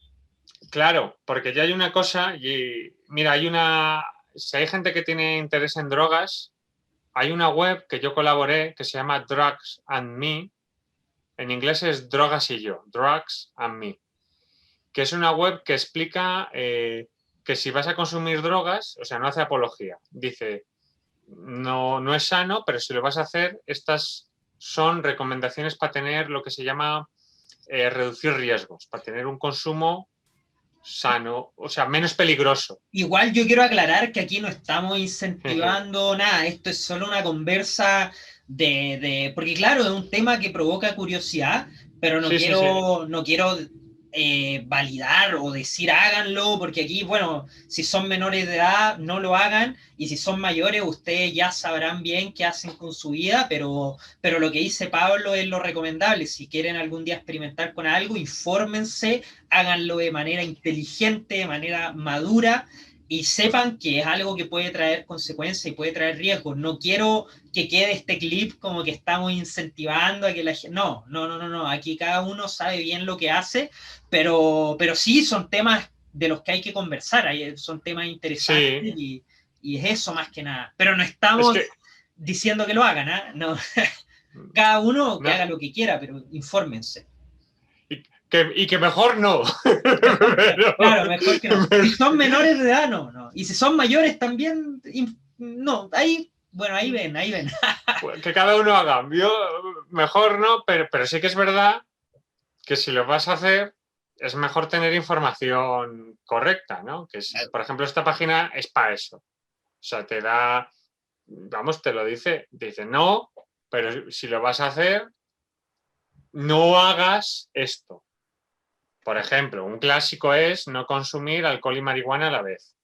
claro, porque ya hay una cosa y mira, si hay gente que tiene interés en drogas, hay una web que yo colaboré que se llama Drugs and Me, en inglés es Drogas y yo, Drugs and Me, que es una web que explica que si vas a consumir drogas, o sea, no hace apología, dice, no es sano, pero si lo vas a hacer, estas son recomendaciones para tener lo que se llama reducir riesgos, para tener un consumo sano, o sea, menos peligroso. igual yo quiero aclarar que aquí no estamos incentivando nada, esto es solo una conversa porque claro, es un tema que provoca curiosidad, pero Sí, sí, sí. no quiero validar o decir háganlo, porque aquí, bueno, si son menores de edad, no lo hagan, y si son mayores, ustedes ya sabrán bien qué hacen con su vida, pero lo que dice Pablo es lo recomendable. Si quieren algún día experimentar con algo, infórmense, háganlo de manera inteligente, de manera madura, y sepan que es algo que puede traer consecuencias y puede traer riesgos. No quiero que quede este clip como que estamos incentivando a que la gente... No. Aquí cada uno sabe bien lo que hace, pero sí son temas de los que hay que conversar, son temas interesantes Sí, y es eso más que nada. Pero no es estamos que diciendo que lo hagan, ¿eh? No. Cada uno que no, haga lo que quiera, pero infórmense. y que mejor no. Pero, Claro, mejor que no. Si son menores de edad, no. Y si son mayores también, no. Ahí, bueno, ahí ven. que cada uno haga. Yo, mejor no, pero sí que es verdad que si lo vas a hacer, es mejor tener información correcta, ¿no? Que es, por ejemplo, esta página es para eso. O sea, te da, vamos, te lo dice no, pero si lo vas a hacer, no hagas esto. Por ejemplo, un clásico es no consumir alcohol y marihuana a la vez.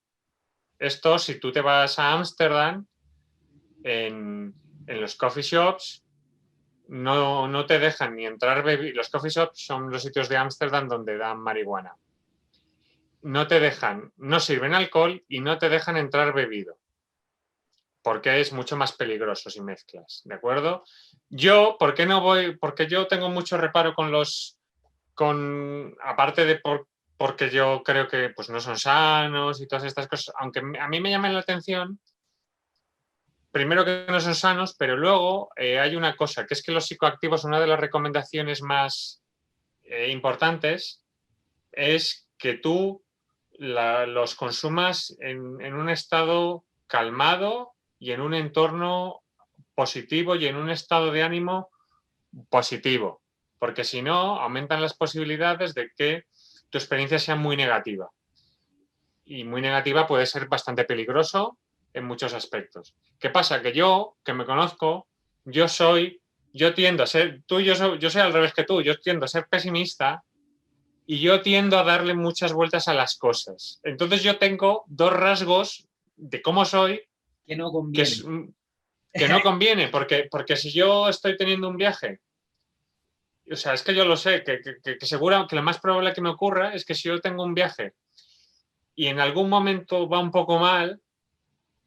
Esto, si tú te vas a Ámsterdam, en los coffee shops, no te dejan ni entrar bebidas. Los coffee shops son los sitios de Ámsterdam donde dan marihuana. No te dejan, no sirven alcohol y no te dejan entrar bebido, porque es mucho más peligroso si mezclas, ¿de acuerdo? Yo, ¿por qué no voy? Porque yo tengo mucho reparo aparte de porque yo creo que pues, no son sanos y todas estas cosas, aunque a mí me llaman la atención, primero que no son sanos, pero luego hay una cosa, que es que los psicoactivos, una de las recomendaciones más importantes es que tú los consumas en un estado calmado y en un entorno positivo y en un estado de ánimo positivo, porque si no, aumentan las posibilidades de que tu experiencia sea muy negativa. Y muy negativa puede ser bastante peligroso en muchos aspectos. ¿Qué pasa? Que yo, que me conozco, yo tiendo a ser, yo soy al revés que tú, yo tiendo a ser pesimista y yo tiendo a darle muchas vueltas a las cosas. Entonces yo tengo dos rasgos de cómo soy Que no que, conviene. que no conviene, porque si yo estoy teniendo un viaje, o sea, es que yo lo sé, que seguro que lo más probable que me ocurra es que si yo tengo un viaje y en algún momento va un poco mal,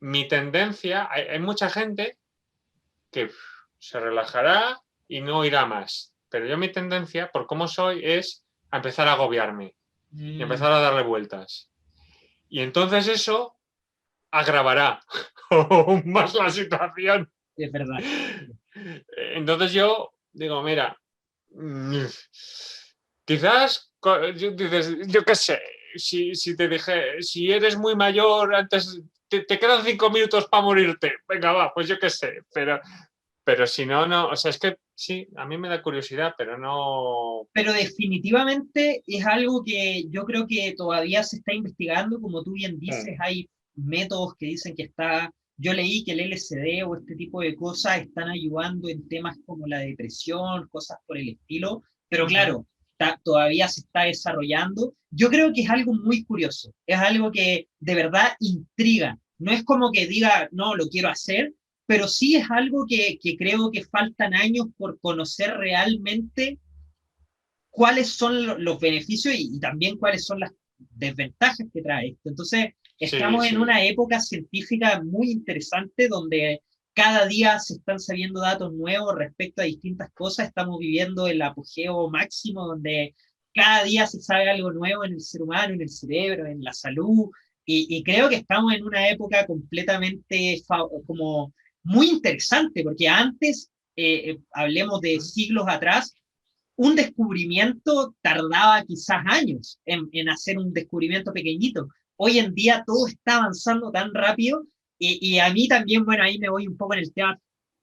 mi tendencia, hay mucha gente que se relajará y no irá más, pero yo mi tendencia, por cómo soy, es a empezar a agobiarme y empezar a darle vueltas. Y entonces eso agravará aún más la situación. Es verdad. Entonces yo digo, mira, quizás, dices, yo qué sé, si te dije, si eres muy mayor, antes te quedan 5 minutos para morirte, venga, va, pues yo qué sé, pero si no, no, o sea, es que sí, a mí me da curiosidad, pero no... Pero definitivamente es algo que yo creo que todavía se está investigando, como tú bien dices, hay métodos que dicen que está, yo leí que el LSD o este tipo de cosas están ayudando en temas como la depresión, cosas por el estilo, pero claro, todavía se está desarrollando. Yo creo que es algo muy curioso, es algo que de verdad intriga. No es como que diga, no, lo quiero hacer, pero sí es algo que creo que faltan años por conocer realmente cuáles son los beneficios y también cuáles son las desventajas que trae esto. Entonces, Sí, estamos en sí. una época científica muy interesante donde cada día se están sabiendo datos nuevos respecto a distintas cosas. Estamos viviendo el apogeo máximo donde cada día se sabe algo nuevo en el ser humano, en el cerebro, en la salud. Y creo que estamos en una época completamente como muy interesante, porque antes, hablemos de siglos atrás, un descubrimiento tardaba quizás años en hacer un descubrimiento pequeñito. Hoy en día todo está avanzando tan rápido y a mí también, bueno, ahí me voy un poco en el tema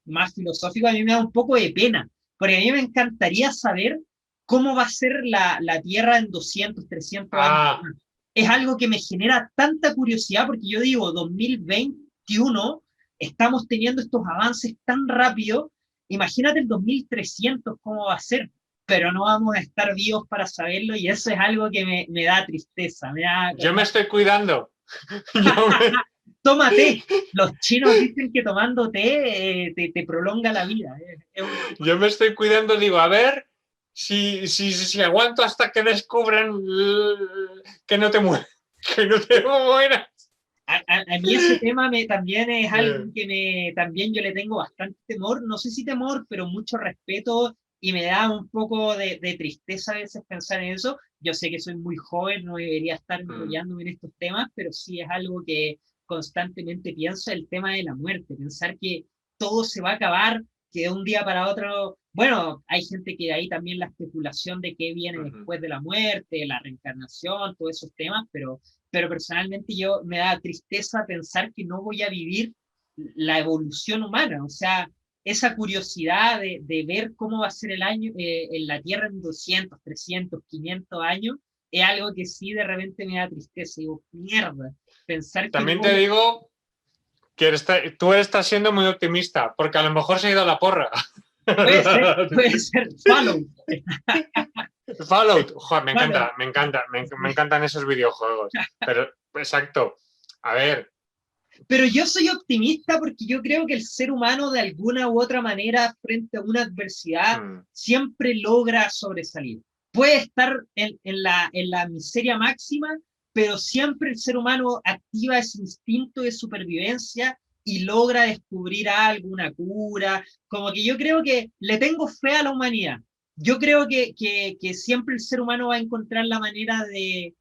más filosófico, a mí me da un poco de pena, porque a mí me encantaría saber cómo va a ser la Tierra en 200, 300 años Ah, más. Es algo que me genera tanta curiosidad porque yo digo, 2021, estamos teniendo estos avances tan rápido, imagínate el 2300 cómo va a ser, pero no vamos a estar vivos para saberlo y eso es algo que me da tristeza, me da yo me como, estoy cuidando. Yo me, tómate. Los chinos dicen que tomando té te prolonga la vida. yo me estoy cuidando, digo, a ver si aguanto hasta que descubran que no te mueras. Que no te mueras. A mí ese tema también es algo que también yo le tengo bastante temor, no sé si temor, pero mucho respeto y me da un poco de tristeza a veces pensar en eso. Yo sé que soy muy joven, no debería estar enrollándome en estos temas, pero sí es algo que constantemente pienso, el tema de la muerte, pensar que todo se va a acabar, que de un día para otro, bueno, hay gente que de ahí también la especulación de qué viene después de la muerte, la reencarnación, todos esos temas, pero personalmente yo me da tristeza pensar que no voy a vivir la evolución humana, o sea, esa curiosidad de ver cómo va a ser el año en la Tierra en 200, 300, 500 años, es algo que sí de repente me da tristeza. Digo, mierda, pensar que no También te voy a... digo que tú estás siendo muy optimista, porque a lo mejor se ha ido a la porra. Puede ser, follow, Fallout, joder, me follow. encanta, me encanta, me encantan esos videojuegos. Pero, exacto, a ver. Pero yo soy optimista porque yo creo que el ser humano de alguna u otra manera frente a una adversidad Hmm, siempre logra sobresalir. Puede estar en la miseria máxima, pero siempre el ser humano activa ese instinto de supervivencia y logra descubrir algo, una cura. Como que yo creo que le tengo fe a la humanidad. Yo creo que siempre el ser humano va a encontrar la manera de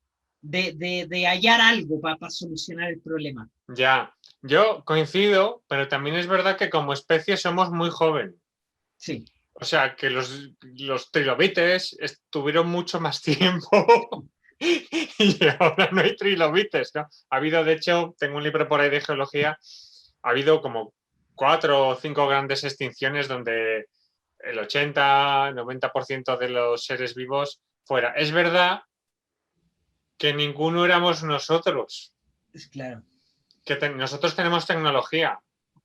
hallar algo para solucionar el problema. ya, yo coincido, pero también es verdad que como especie somos muy jóvenes. Sí. O sea, que los trilobites estuvieron mucho más tiempo y ahora no hay trilobites, ¿no? Ha habido, de hecho, tengo un libro por ahí de geología, ha habido como 4 o 5 grandes extinciones donde el 80-90% de los seres vivos fuera. Es verdad que ninguno éramos nosotros, Claro. que nosotros tenemos tecnología,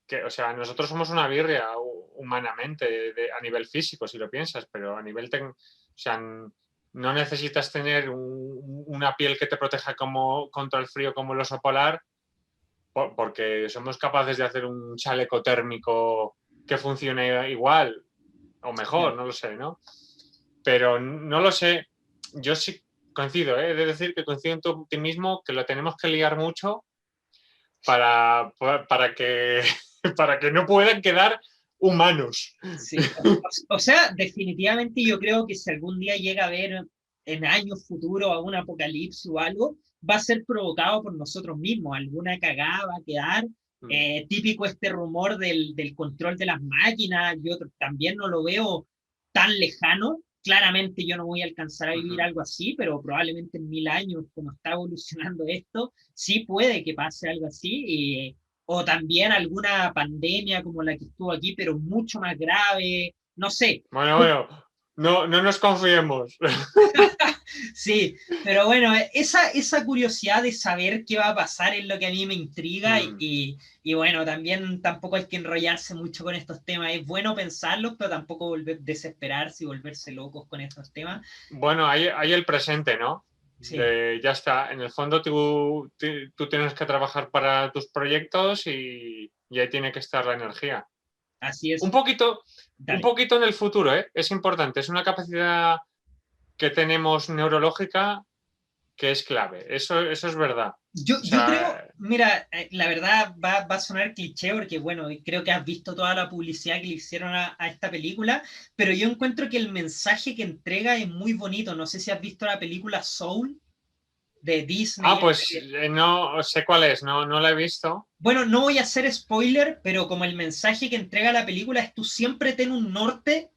que, o sea, nosotros somos una birria humanamente a nivel físico, si lo piensas, pero a nivel o sea, no necesitas tener una piel que te proteja contra el frío como el oso polar, porque somos capaces de hacer un chaleco térmico que funcione igual o mejor, Claro. no lo sé, ¿no? Pero no lo sé. Yo sí coincido, ¿eh? He de decir que coincido en tu optimismo, que lo tenemos que liar mucho para que, para que no puedan quedar humanos. Sí. O sea, definitivamente yo creo que si algún día llega a haber en años futuros algún apocalipsis o algo, va a ser provocado por nosotros mismos. Alguna cagada va a quedar. Típico este rumor del control de las máquinas, yo también no lo veo tan lejano. Claramente yo no voy a alcanzar a vivir algo así, pero probablemente en 1000 años, como está evolucionando esto, sí puede que pase algo así. O también alguna pandemia como la que estuvo aquí, pero mucho más grave, no sé. Bueno, no nos confiemos. Sí, pero bueno, esa curiosidad de saber qué va a pasar es lo que a mí me intriga Mm. y bueno, también tampoco hay que enrollarse mucho con estos temas. Es bueno pensarlos, pero tampoco desesperarse y volverse locos con estos temas. Bueno, hay el presente, ¿no? Sí, Ya está. En el fondo tú tienes que trabajar para tus proyectos y ahí tiene que estar la energía. así Un es. poquito, un Dale. poquito en el futuro, ¿eh? Es importante. Es una capacidad que tenemos neurológica que es clave. Eso es verdad. O Yo creo, sea, mira, la verdad va a sonar cliché porque, bueno, creo que has visto toda la publicidad que le hicieron a esta película, pero yo encuentro que el mensaje que entrega es muy bonito. No sé si has visto la película Soul de Disney. pues no sé cuál es, no la he visto. Bueno, no voy a hacer spoiler, pero como el mensaje que entrega la película es tú siempre ten un norte,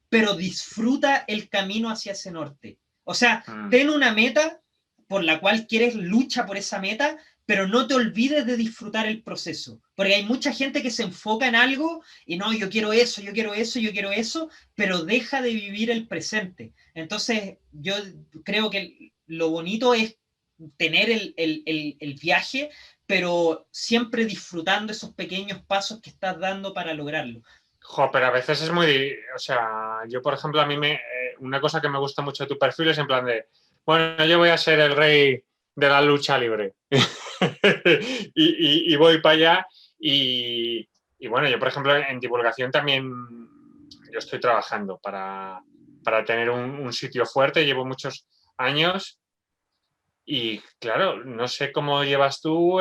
pero disfruta el camino hacia ese norte. O sea, Mm. ten una meta por la cual quieres lucha por esa meta, pero no te olvides de disfrutar el proceso. Porque hay mucha gente que se enfoca en algo y no, yo quiero eso, yo quiero eso, yo quiero eso, pero deja de vivir el presente. Entonces, yo creo que lo bonito es tener el viaje, pero siempre disfrutando esos pequeños pasos que estás dando para lograrlo. Jo, pero a veces es muy, o sea, yo por ejemplo, una cosa que me gusta mucho de tu perfil es en plan de, bueno, yo voy a ser el rey de la lucha libre y voy para allá y bueno, yo por ejemplo en divulgación también yo estoy trabajando para tener un sitio fuerte, llevo muchos años y claro, no sé cómo llevas tú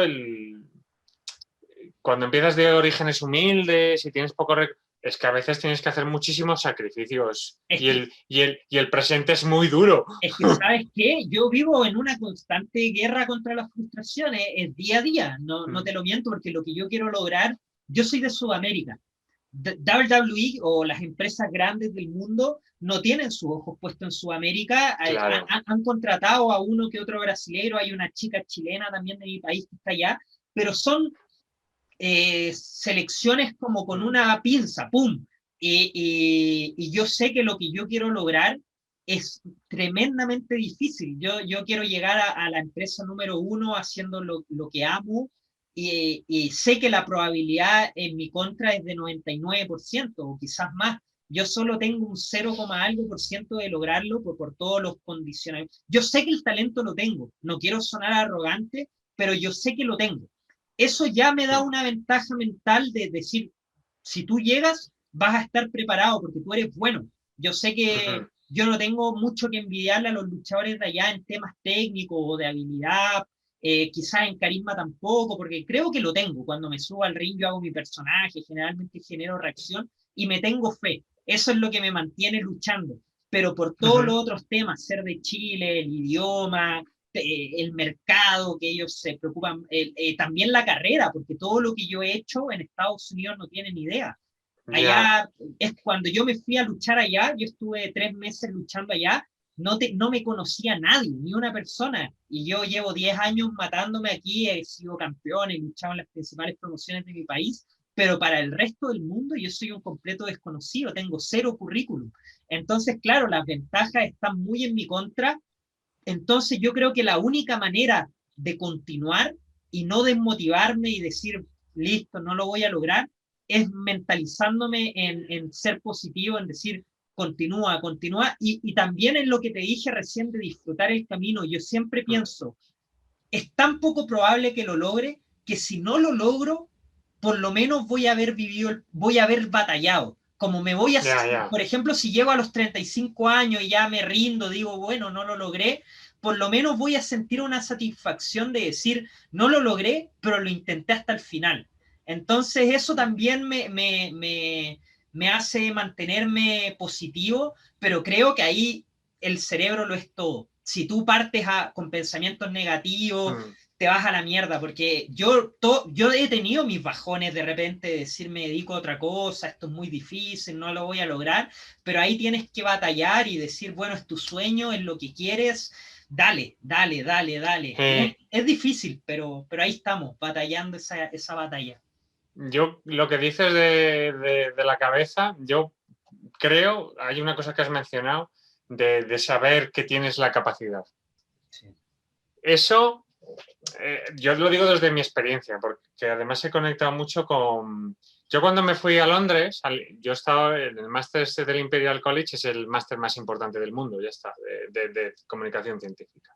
cuando empiezas de orígenes humildes y tienes poco es que a veces tienes que hacer muchísimos sacrificios Es que y el presente es muy duro. Es que, ¿sabes qué? Yo vivo en una constante guerra contra las frustraciones, es día a día, no te lo miento, porque lo que yo quiero lograr, yo soy de Sudamérica. WWE o las empresas grandes del mundo no tienen sus ojos puestos en Sudamérica, Claro. han contratado a uno que otro brasilero, hay una chica chilena también de mi país que está allá, pero son selecciones como con Mm. una pinza, ¡pum! Y yo sé que lo que yo quiero lograr es tremendamente difícil. Yo quiero llegar a la empresa número uno haciendo lo que amo y sé que la probabilidad en mi contra es de 99% o quizás más. Yo solo tengo un 0, algo por ciento de lograrlo por todos los condicionales. Yo sé que el talento lo tengo, no quiero sonar arrogante, pero yo sé que lo tengo. Eso ya me da Mm. una ventaja mental de decir, si tú llegas, vas a estar preparado porque tú eres bueno. Yo sé que Mm-hmm. yo no tengo mucho que envidiarle a los luchadores de allá en temas técnicos o de habilidad, quizás en carisma tampoco, porque creo que lo tengo. Cuando me subo al ring, yo hago mi personaje, generalmente genero reacción y me tengo fe. Eso es lo que me mantiene luchando. Pero por todos Mm-hmm. los otros temas, ser de Chile, el idioma, el mercado, que ellos se preocupan, también la carrera, porque todo lo que yo he hecho en Estados Unidos no tienen idea. Ya. Allá es cuando yo me fui a luchar allá, yo estuve 3 meses luchando allá, no me conocía nadie, ni una persona, y yo llevo 10 años matándome aquí, he sido campeón, he luchado en las principales promociones de mi país, pero para el resto del mundo yo soy un completo desconocido, tengo cero currículum. Entonces, claro, las ventajas están muy en mi contra, entonces yo creo que la única manera de continuar y no desmotivarme y decir, listo, no lo voy a lograr, es mentalizándome en ser positivo, en decir, continúa, continúa. Y también en lo que te dije recién de disfrutar el camino, yo siempre Mm. pienso, es tan poco probable que lo logre que si no lo logro, por lo menos voy a haber vivido, voy a haber batallado. Como me voy a, Ya, ya. por ejemplo, si llego a los 35 años y ya me rindo, digo, bueno, no lo logré, por lo menos voy a sentir una satisfacción de decir, no lo logré, pero lo intenté hasta el final. Entonces eso también me hace mantenerme positivo, pero creo que ahí el cerebro lo es todo. Si tú partes con pensamientos negativos, Mm. te vas a la mierda, porque yo he tenido mis bajones de repente de decir me dedico a otra cosa, esto es muy difícil, no lo voy a lograr, pero ahí tienes que batallar y decir, bueno, es tu sueño, es lo que quieres, dale, dale, dale, dale. Es difícil, pero ahí estamos, batallando esa batalla. Yo, lo que dices de la cabeza, yo creo, hay una cosa que has mencionado, de saber que tienes la capacidad. Sí. Eso, yo lo digo desde mi experiencia, porque además he conectado mucho con... Yo cuando me fui a Londres, yo estaba en el máster del Imperial College, es el máster más importante del mundo, ya está, de comunicación científica.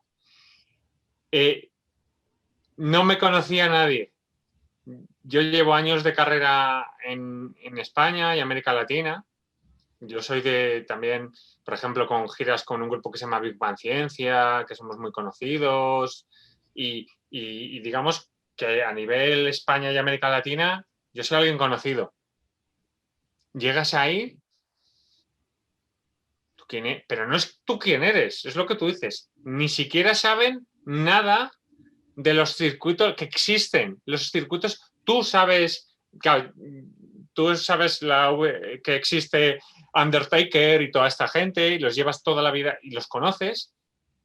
No me conocía nadie. Yo llevo años de carrera en España y América Latina. Yo soy también, por ejemplo, con giras con un grupo que se llama Big Bang Ciencia, que somos muy conocidos. Y digamos que a nivel España y América Latina, yo soy alguien conocido. Llegas ahí, pero no es tú quién eres, es lo que tú dices. Ni siquiera saben nada de los circuitos que existen. Los circuitos, tú sabes que existe Undertaker y toda esta gente, y los llevas toda la vida y los conoces,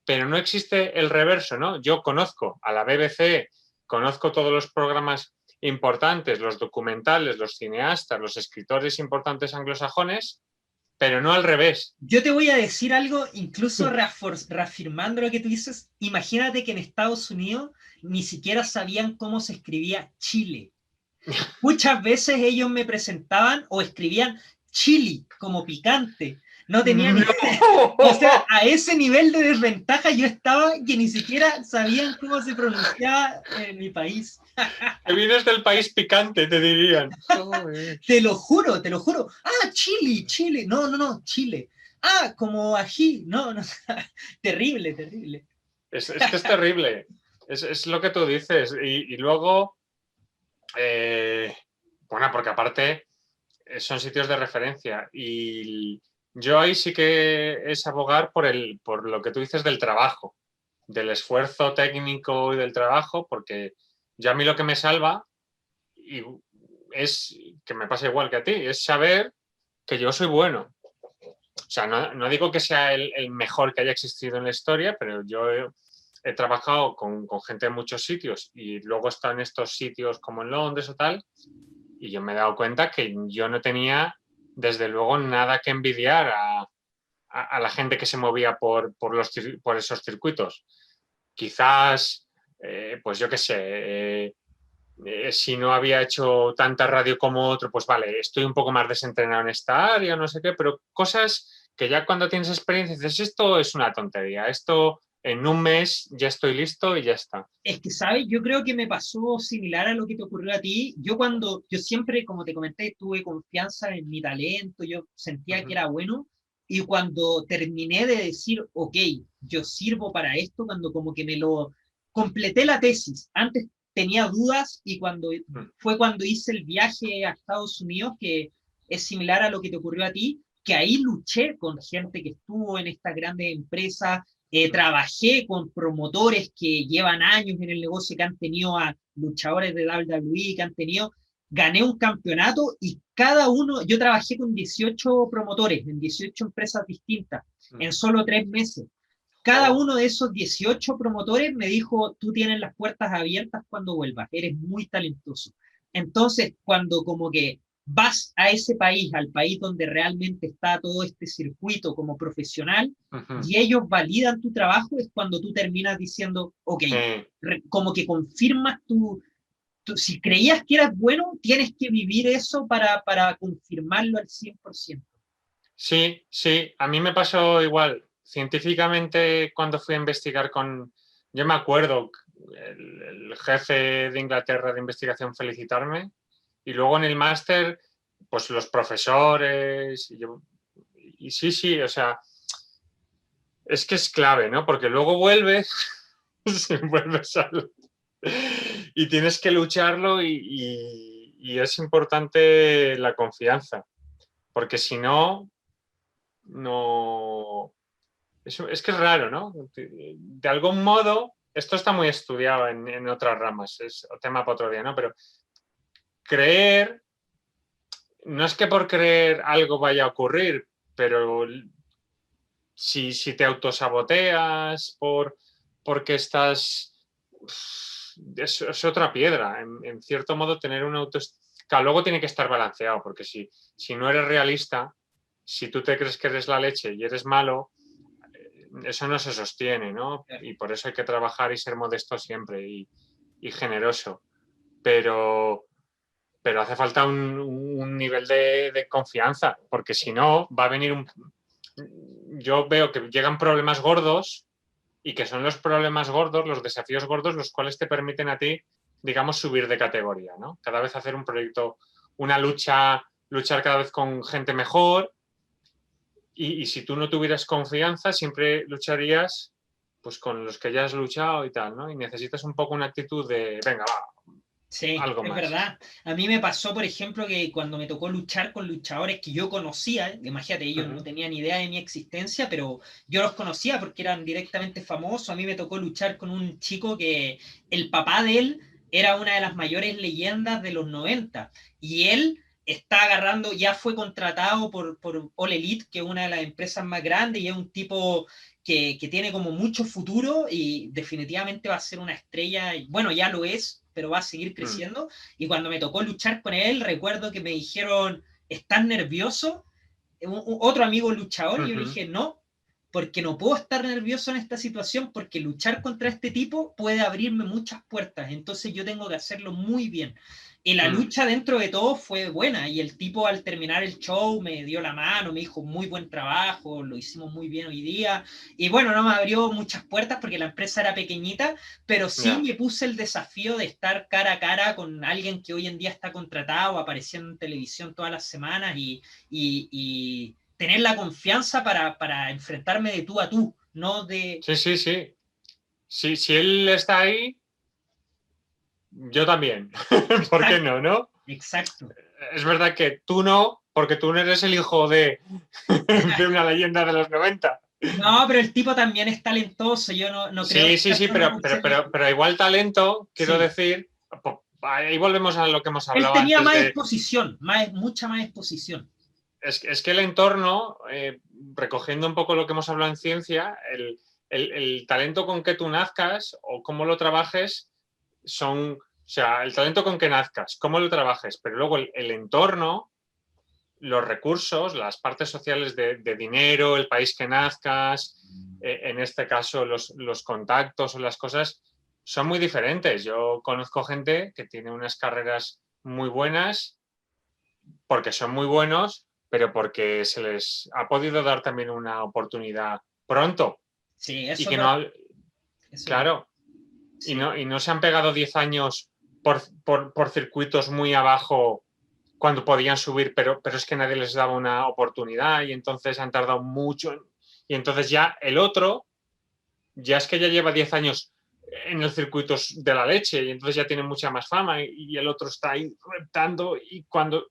pero no existe el reverso, ¿no? Yo conozco a la BBC, conozco todos los programas importantes, los documentales, los cineastas, los escritores importantes anglosajones, pero no al revés. Yo te voy a decir algo, incluso reafirmando lo que tú dices. Imagínate que en Estados Unidos ni siquiera sabían cómo se escribía Chile. Muchas veces ellos me presentaban o escribían chili como picante. No tenía ni... O sea, a ese nivel de desventaja yo estaba que ni siquiera sabían cómo se pronunciaba en mi país. Que vienes del país picante, te dirían. Te lo juro, te lo juro. Ah, Chile, Chile. No, no, no, Chile. Ah, como ají. No, no. Terrible, terrible. Es que es terrible. Es lo que tú dices. Y luego, bueno, porque aparte son sitios de referencia. Y yo ahí sí que es abogar por lo que tú dices del trabajo, del esfuerzo técnico y del trabajo, porque ya a mí lo que me salva y es que me pasa igual que a ti, es saber que yo soy bueno. O sea, no digo que sea el mejor que haya existido en la historia, pero yo he trabajado con gente de muchos sitios y luego he estado en estos sitios como en Londres o tal, y yo me he dado cuenta que yo no tenía, desde luego, nada que envidiar a la gente que se movía por esos circuitos. Quizás, pues yo qué sé, si no había hecho tanta radio como otro, pues vale, estoy un poco más desentrenado en esta área, no sé qué, pero cosas que ya cuando tienes experiencia dices, esto es una tontería, esto en un mes ya estoy listo y ya está. Es que, ¿sabes? Yo creo que me pasó similar a lo que te ocurrió a ti. Yo siempre, como te comenté, tuve confianza en mi talento, yo sentía que era bueno. Y cuando terminé de decir, ok, yo sirvo para esto, cuando como que me lo completé la tesis. Antes tenía dudas y fue cuando hice el viaje a Estados Unidos, que es similar a lo que te ocurrió a ti, que ahí luché con gente que estuvo en estas grandes empresas, trabajé con promotores que llevan años en el negocio, que han tenido a luchadores de WWE, que han tenido, gané un campeonato y cada uno, yo trabajé con 18 promotores en 18 empresas distintas en solo 3 meses. Cada uno de esos 18 promotores me dijo, tú tienes las puertas abiertas cuando vuelvas, eres muy talentoso. Entonces, cuando como que vas a ese país, al país donde realmente está todo este circuito como profesional, y ellos validan tu trabajo, es cuando tú terminas diciendo, ok, como que confirmas si creías que eras bueno, tienes que vivir eso para confirmarlo al 100%. Sí, sí, a mí me pasó igual. Científicamente, cuando fui a investigar yo me acuerdo, el jefe de Inglaterra de investigación felicitarme, y luego en el máster, pues los profesores, y sí, o sea, es que es clave, ¿no? Porque luego vuelves, vuelves y tienes que lucharlo y es importante la confianza, porque si no, no... Es que es raro, ¿no? De algún modo, esto está muy estudiado en otras ramas, es tema para otro día, ¿no? Pero creer, no es que por creer algo vaya a ocurrir, pero si te autosaboteas porque estás... Es otra piedra. En cierto modo, tener un autoestima... Claro, luego tiene que estar balanceado, porque si no eres realista, si tú te crees que eres la leche y eres malo, eso no se sostiene, ¿no? Claro. Y por eso hay que trabajar y ser modesto siempre y generoso. Pero hace falta un nivel de confianza, porque si no, va a venir Yo veo que llegan problemas gordos y que son los problemas gordos, los desafíos gordos, los cuales te permiten a ti, digamos, subir de categoría, ¿no? Cada vez hacer un proyecto, una luchar cada vez con gente mejor y si tú no tuvieras confianza, siempre lucharías pues con los que ya has luchado y tal, ¿no? Y necesitas un poco una actitud de, venga, va, Sí, algo es más. verdad. A mí me pasó, por ejemplo, que cuando me tocó luchar con luchadores que yo conocía, imagínate, ellos no Uh-huh. tenían ni idea de mi existencia, pero yo los conocía porque eran directamente famosos. A mí me tocó luchar con un chico que el papá de él era una de las mayores leyendas de los 90 y él está agarrando, ya fue contratado por All Elite, que es una de las empresas más grandes y es un tipo que tiene como mucho futuro y definitivamente va a ser una estrella, y bueno, ya lo es, pero va a seguir Mm. creciendo. Y cuando me tocó luchar con él, recuerdo que me dijeron, ¿estás nervioso? Otro amigo luchador, y yo le Uh-huh. dije, no, porque no puedo estar nervioso en esta situación, porque luchar contra este tipo puede abrirme muchas puertas, entonces yo tengo que hacerlo muy bien. Y la Mm. lucha dentro de todo fue buena, y el tipo al terminar el show me dio la mano, me dijo, muy buen trabajo, lo hicimos muy bien hoy día, y bueno, no me abrió muchas puertas porque la empresa era pequeñita, pero sí Yeah. me puse el desafío de estar cara a cara con alguien que hoy en día está contratado, apareciendo en televisión todas las semanas y tener la confianza para enfrentarme de tú a tú, no de... Sí, sí, sí. Si él está ahí, yo también. ¿Por qué Exacto, no, no? exacto. Es verdad que tú no, porque tú no eres el hijo de, de una leyenda de los 90. No, pero el tipo también es talentoso, yo no creo que Sí, sí, sea sí, solo por ser hijo. pero igual talento, quiero Sí, decir, ahí volvemos a lo que hemos él hablado tenía antes más de, exposición, mucha más exposición. es que el entorno, recogiendo un poco lo que hemos hablado en ciencia, el talento con que tú nazcas o cómo lo trabajes son, o sea, el talento con que nazcas, cómo lo trabajes, pero luego el entorno, los recursos, las partes sociales de dinero, el país que nazcas, en este caso los contactos o las cosas, son muy diferentes. Yo conozco gente que tiene unas carreras muy buenas porque son muy buenos, pero porque se les ha podido dar también una oportunidad pronto Sí, y eso es que verdad. no, Eso es verdad. claro, Sí. y no se han pegado 10 años por circuitos muy abajo cuando podían subir, pero es que nadie les daba una oportunidad y entonces han tardado mucho. Y entonces ya el otro, ya es que ya lleva 10 años en el circuito de la leche y entonces ya tiene mucha más fama y el otro está ahí reptando y cuando...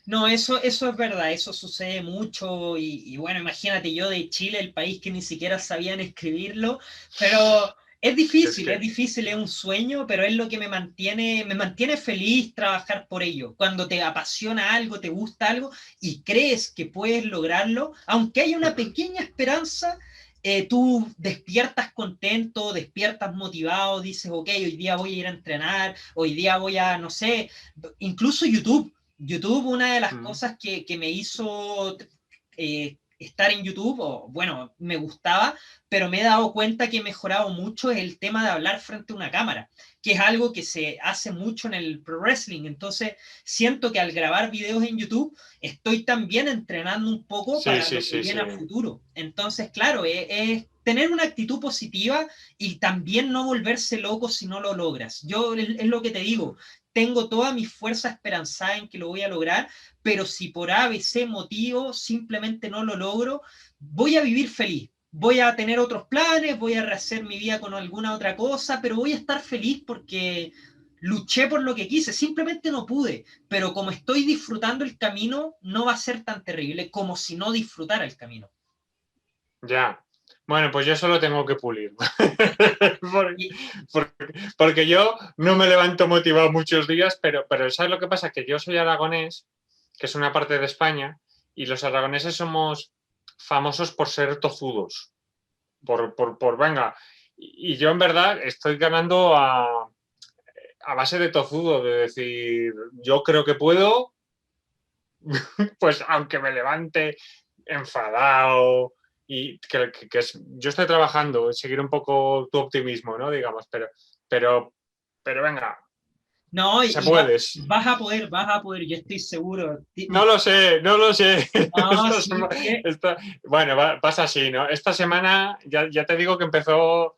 No, eso es verdad, eso sucede mucho y bueno, imagínate yo de Chile, el país que ni siquiera sabían escribirlo, pero Es que... es difícil, es un sueño, pero es lo que me mantiene feliz trabajar por ello. Cuando te apasiona algo, te gusta algo y crees que puedes lograrlo, aunque haya una pequeña esperanza, tú despiertas contento, despiertas motivado, dices, ok, hoy día voy a ir a entrenar, hoy día voy a, no sé, incluso YouTube. YouTube, una de las cosas que me hizo estar en YouTube, o bueno, me gustaba, pero me he dado cuenta que he mejorado mucho es el tema de hablar frente a una cámara, que es algo que se hace mucho en el pro wrestling. Entonces, siento que al grabar videos en YouTube, estoy también entrenando un poco Sí, para sí, lo que sí, viene sí. a futuro. Entonces, claro, es tener una actitud positiva y también no volverse loco si no lo logras. Yo es lo que te digo, tengo toda mi fuerza esperanzada en que lo voy a lograr, pero si por A, B, C motivo simplemente no lo logro, voy a vivir feliz. Voy a tener otros planes, voy a rehacer mi vida con alguna otra cosa, pero voy a estar feliz porque luché por lo que quise, simplemente no pude, pero como estoy disfrutando el camino, no va a ser tan terrible como si no disfrutara el camino. Ya. Bueno, pues yo solo tengo que pulir. porque, Y, porque yo no me levanto motivado muchos días, pero ¿sabes lo que pasa? Que yo soy aragonés, que es una parte de España, y los aragoneses somos famosos por ser tozudos. Venga. Y yo en verdad estoy ganando a base de tozudo, de decir, yo creo que puedo, pues aunque me levante enfadado, y yo estoy trabajando, seguir un poco tu optimismo, ¿no? Digamos, pero venga, No, se puede. vas a poder, yo estoy seguro. No lo sé, no lo sé. No, sí, Bueno, pasa así, ¿no? Esta semana ya te digo que empezó,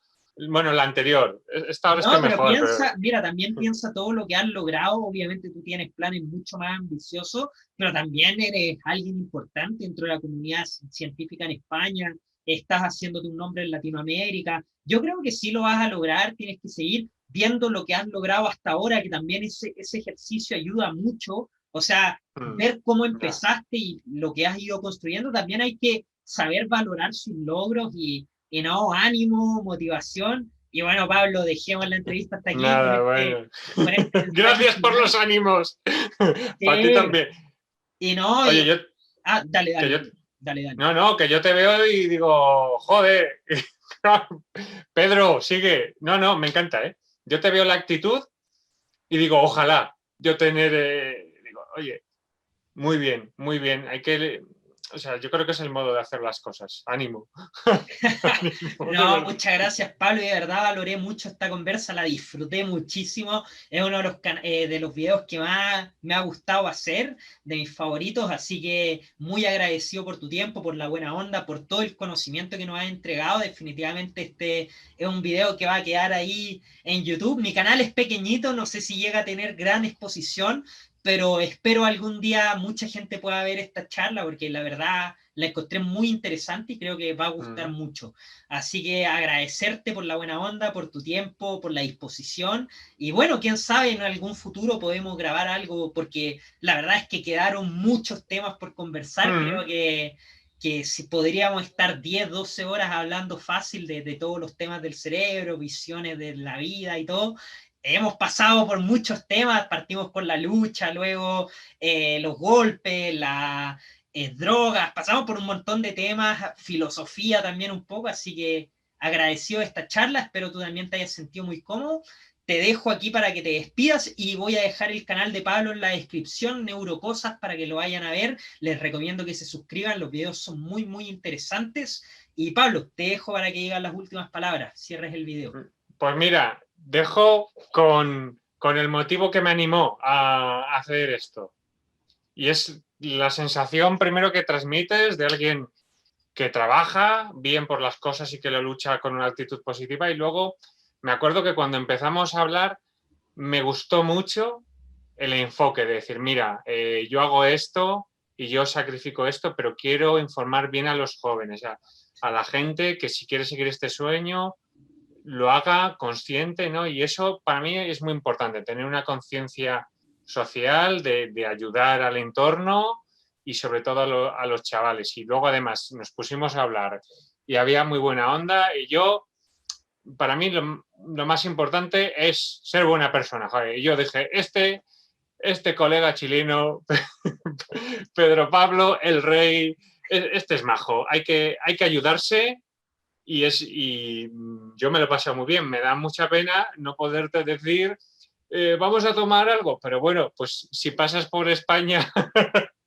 bueno, la anterior. Esta hora no, estoy pero mejor, pero... piensa, mira, también piensa todo lo que has logrado. Obviamente tú tienes planes mucho más ambiciosos, pero también eres alguien importante dentro de la comunidad científica en España. Estás haciéndote un nombre en Latinoamérica. Yo creo que sí lo vas a lograr. Tienes que seguir viendo lo que has logrado hasta ahora, que también ese ejercicio ayuda mucho. O sea, ver cómo Ya. empezaste y lo que has ido construyendo. También hay que saber valorar sus logros y no ánimo, motivación. Y bueno, Pablo, dejemos la entrevista hasta aquí Nada, bueno. con este mensaje Gracias por final. los ánimos. Para ti Sí, también. y no, Oye, dale, que dale, yo, dale, dale, dale. no, que yo te veo y digo, joder, Pedro, sigue. No, me encanta, ¿eh? Yo te veo la actitud y digo, ojalá yo tener, digo, oye, muy bien. O sea, yo creo que es el modo de hacer las cosas. Ánimo. Ánimo, de No, verdad. muchas gracias, Pablo, y de verdad valoré mucho esta conversa, la disfruté muchísimo. Es uno de los videos que más me ha gustado hacer, de mis favoritos, así que muy agradecido por tu tiempo, por la buena onda, por todo el conocimiento que nos has entregado. Definitivamente este es un video que va a quedar ahí en YouTube. Mi canal es pequeñito, no sé si llega a tener gran exposición, pero espero algún día mucha gente pueda ver esta charla, porque la verdad la encontré muy interesante y creo que va a gustar Mm. mucho. Así que agradecerte por la buena onda, por tu tiempo, por la disposición. Y bueno, quién sabe, en algún futuro podemos grabar algo, porque la verdad es que quedaron muchos temas por conversar. Creo Mm. que si podríamos estar 10 12 horas hablando fácil de todos los temas del cerebro, visiones de la vida y todo. Hemos pasado por muchos temas, partimos por la lucha, luego los golpes, drogas, pasamos por un montón de temas, filosofía también un poco, así que agradecido de esta charla, espero tú también te hayas sentido muy cómodo. Te dejo aquí para que te despidas y voy a dejar el canal de Pablo en la descripción, Neurocosas, para que lo vayan a ver. Les recomiendo que se suscriban, los videos son muy, muy interesantes. Y Pablo, te dejo para que digas las últimas palabras, cierres el video. Pues mira, dejo con el motivo que me animó a hacer esto. Y es la sensación primero que transmites de alguien que trabaja bien por las cosas y que lo lucha con una actitud positiva. Y luego me acuerdo que cuando empezamos a hablar me gustó mucho el enfoque de decir, mira, yo hago esto y yo sacrifico esto, pero quiero informar bien a los jóvenes, a la gente que si quiere seguir este sueño, lo haga consciente, ¿no? Y eso para mí es muy importante, tener una conciencia social de ayudar al entorno y sobre todo a los chavales. Y luego además nos pusimos a hablar y había muy buena onda y yo, para mí lo más importante es ser buena persona. Joder. Y yo dije, este colega chileno, Pedro Pablo, el rey, este es majo, hay que ayudarse y yo me lo he pasado muy bien. Me da mucha pena no poderte decir, vamos a tomar algo, pero bueno, pues si pasas por España,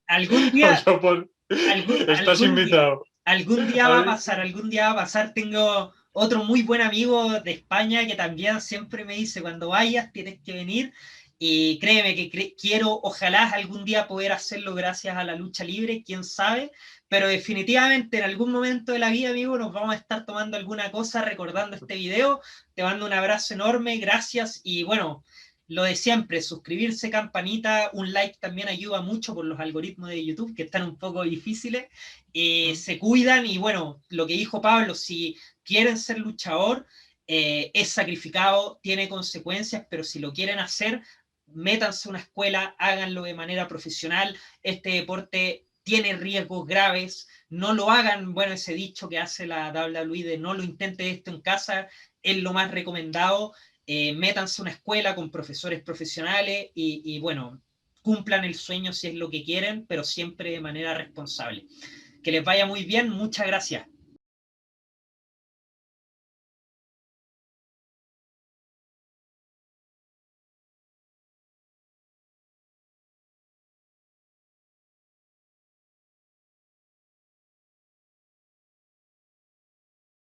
Algún día, estás algún día, invitado. algún día va a pasar, algún día va a pasar. Tengo otro muy buen amigo de España que también siempre me dice, cuando vayas tienes que venir. Y créeme que quiero, ojalá algún día poder hacerlo gracias a la lucha libre, quién sabe. Pero definitivamente en algún momento de la vida, amigo, nos vamos a estar tomando alguna cosa recordando este video. Te mando un abrazo enorme, gracias. Y bueno, lo de siempre, suscribirse, campanita, un like también ayuda mucho por los algoritmos de YouTube que están un poco difíciles. Se cuidan y bueno, lo que dijo Pablo, si quieren ser luchador, es sacrificado, tiene consecuencias, pero si lo quieren hacer, métanse a una escuela, háganlo de manera profesional. Este deporte tiene riesgos graves, no lo hagan, bueno, ese dicho que hace la WWE de no lo intente esto en casa, es lo más recomendado. Métanse a una escuela con profesores profesionales y bueno, cumplan el sueño si es lo que quieren, pero siempre de manera responsable. Que les vaya muy bien, muchas gracias.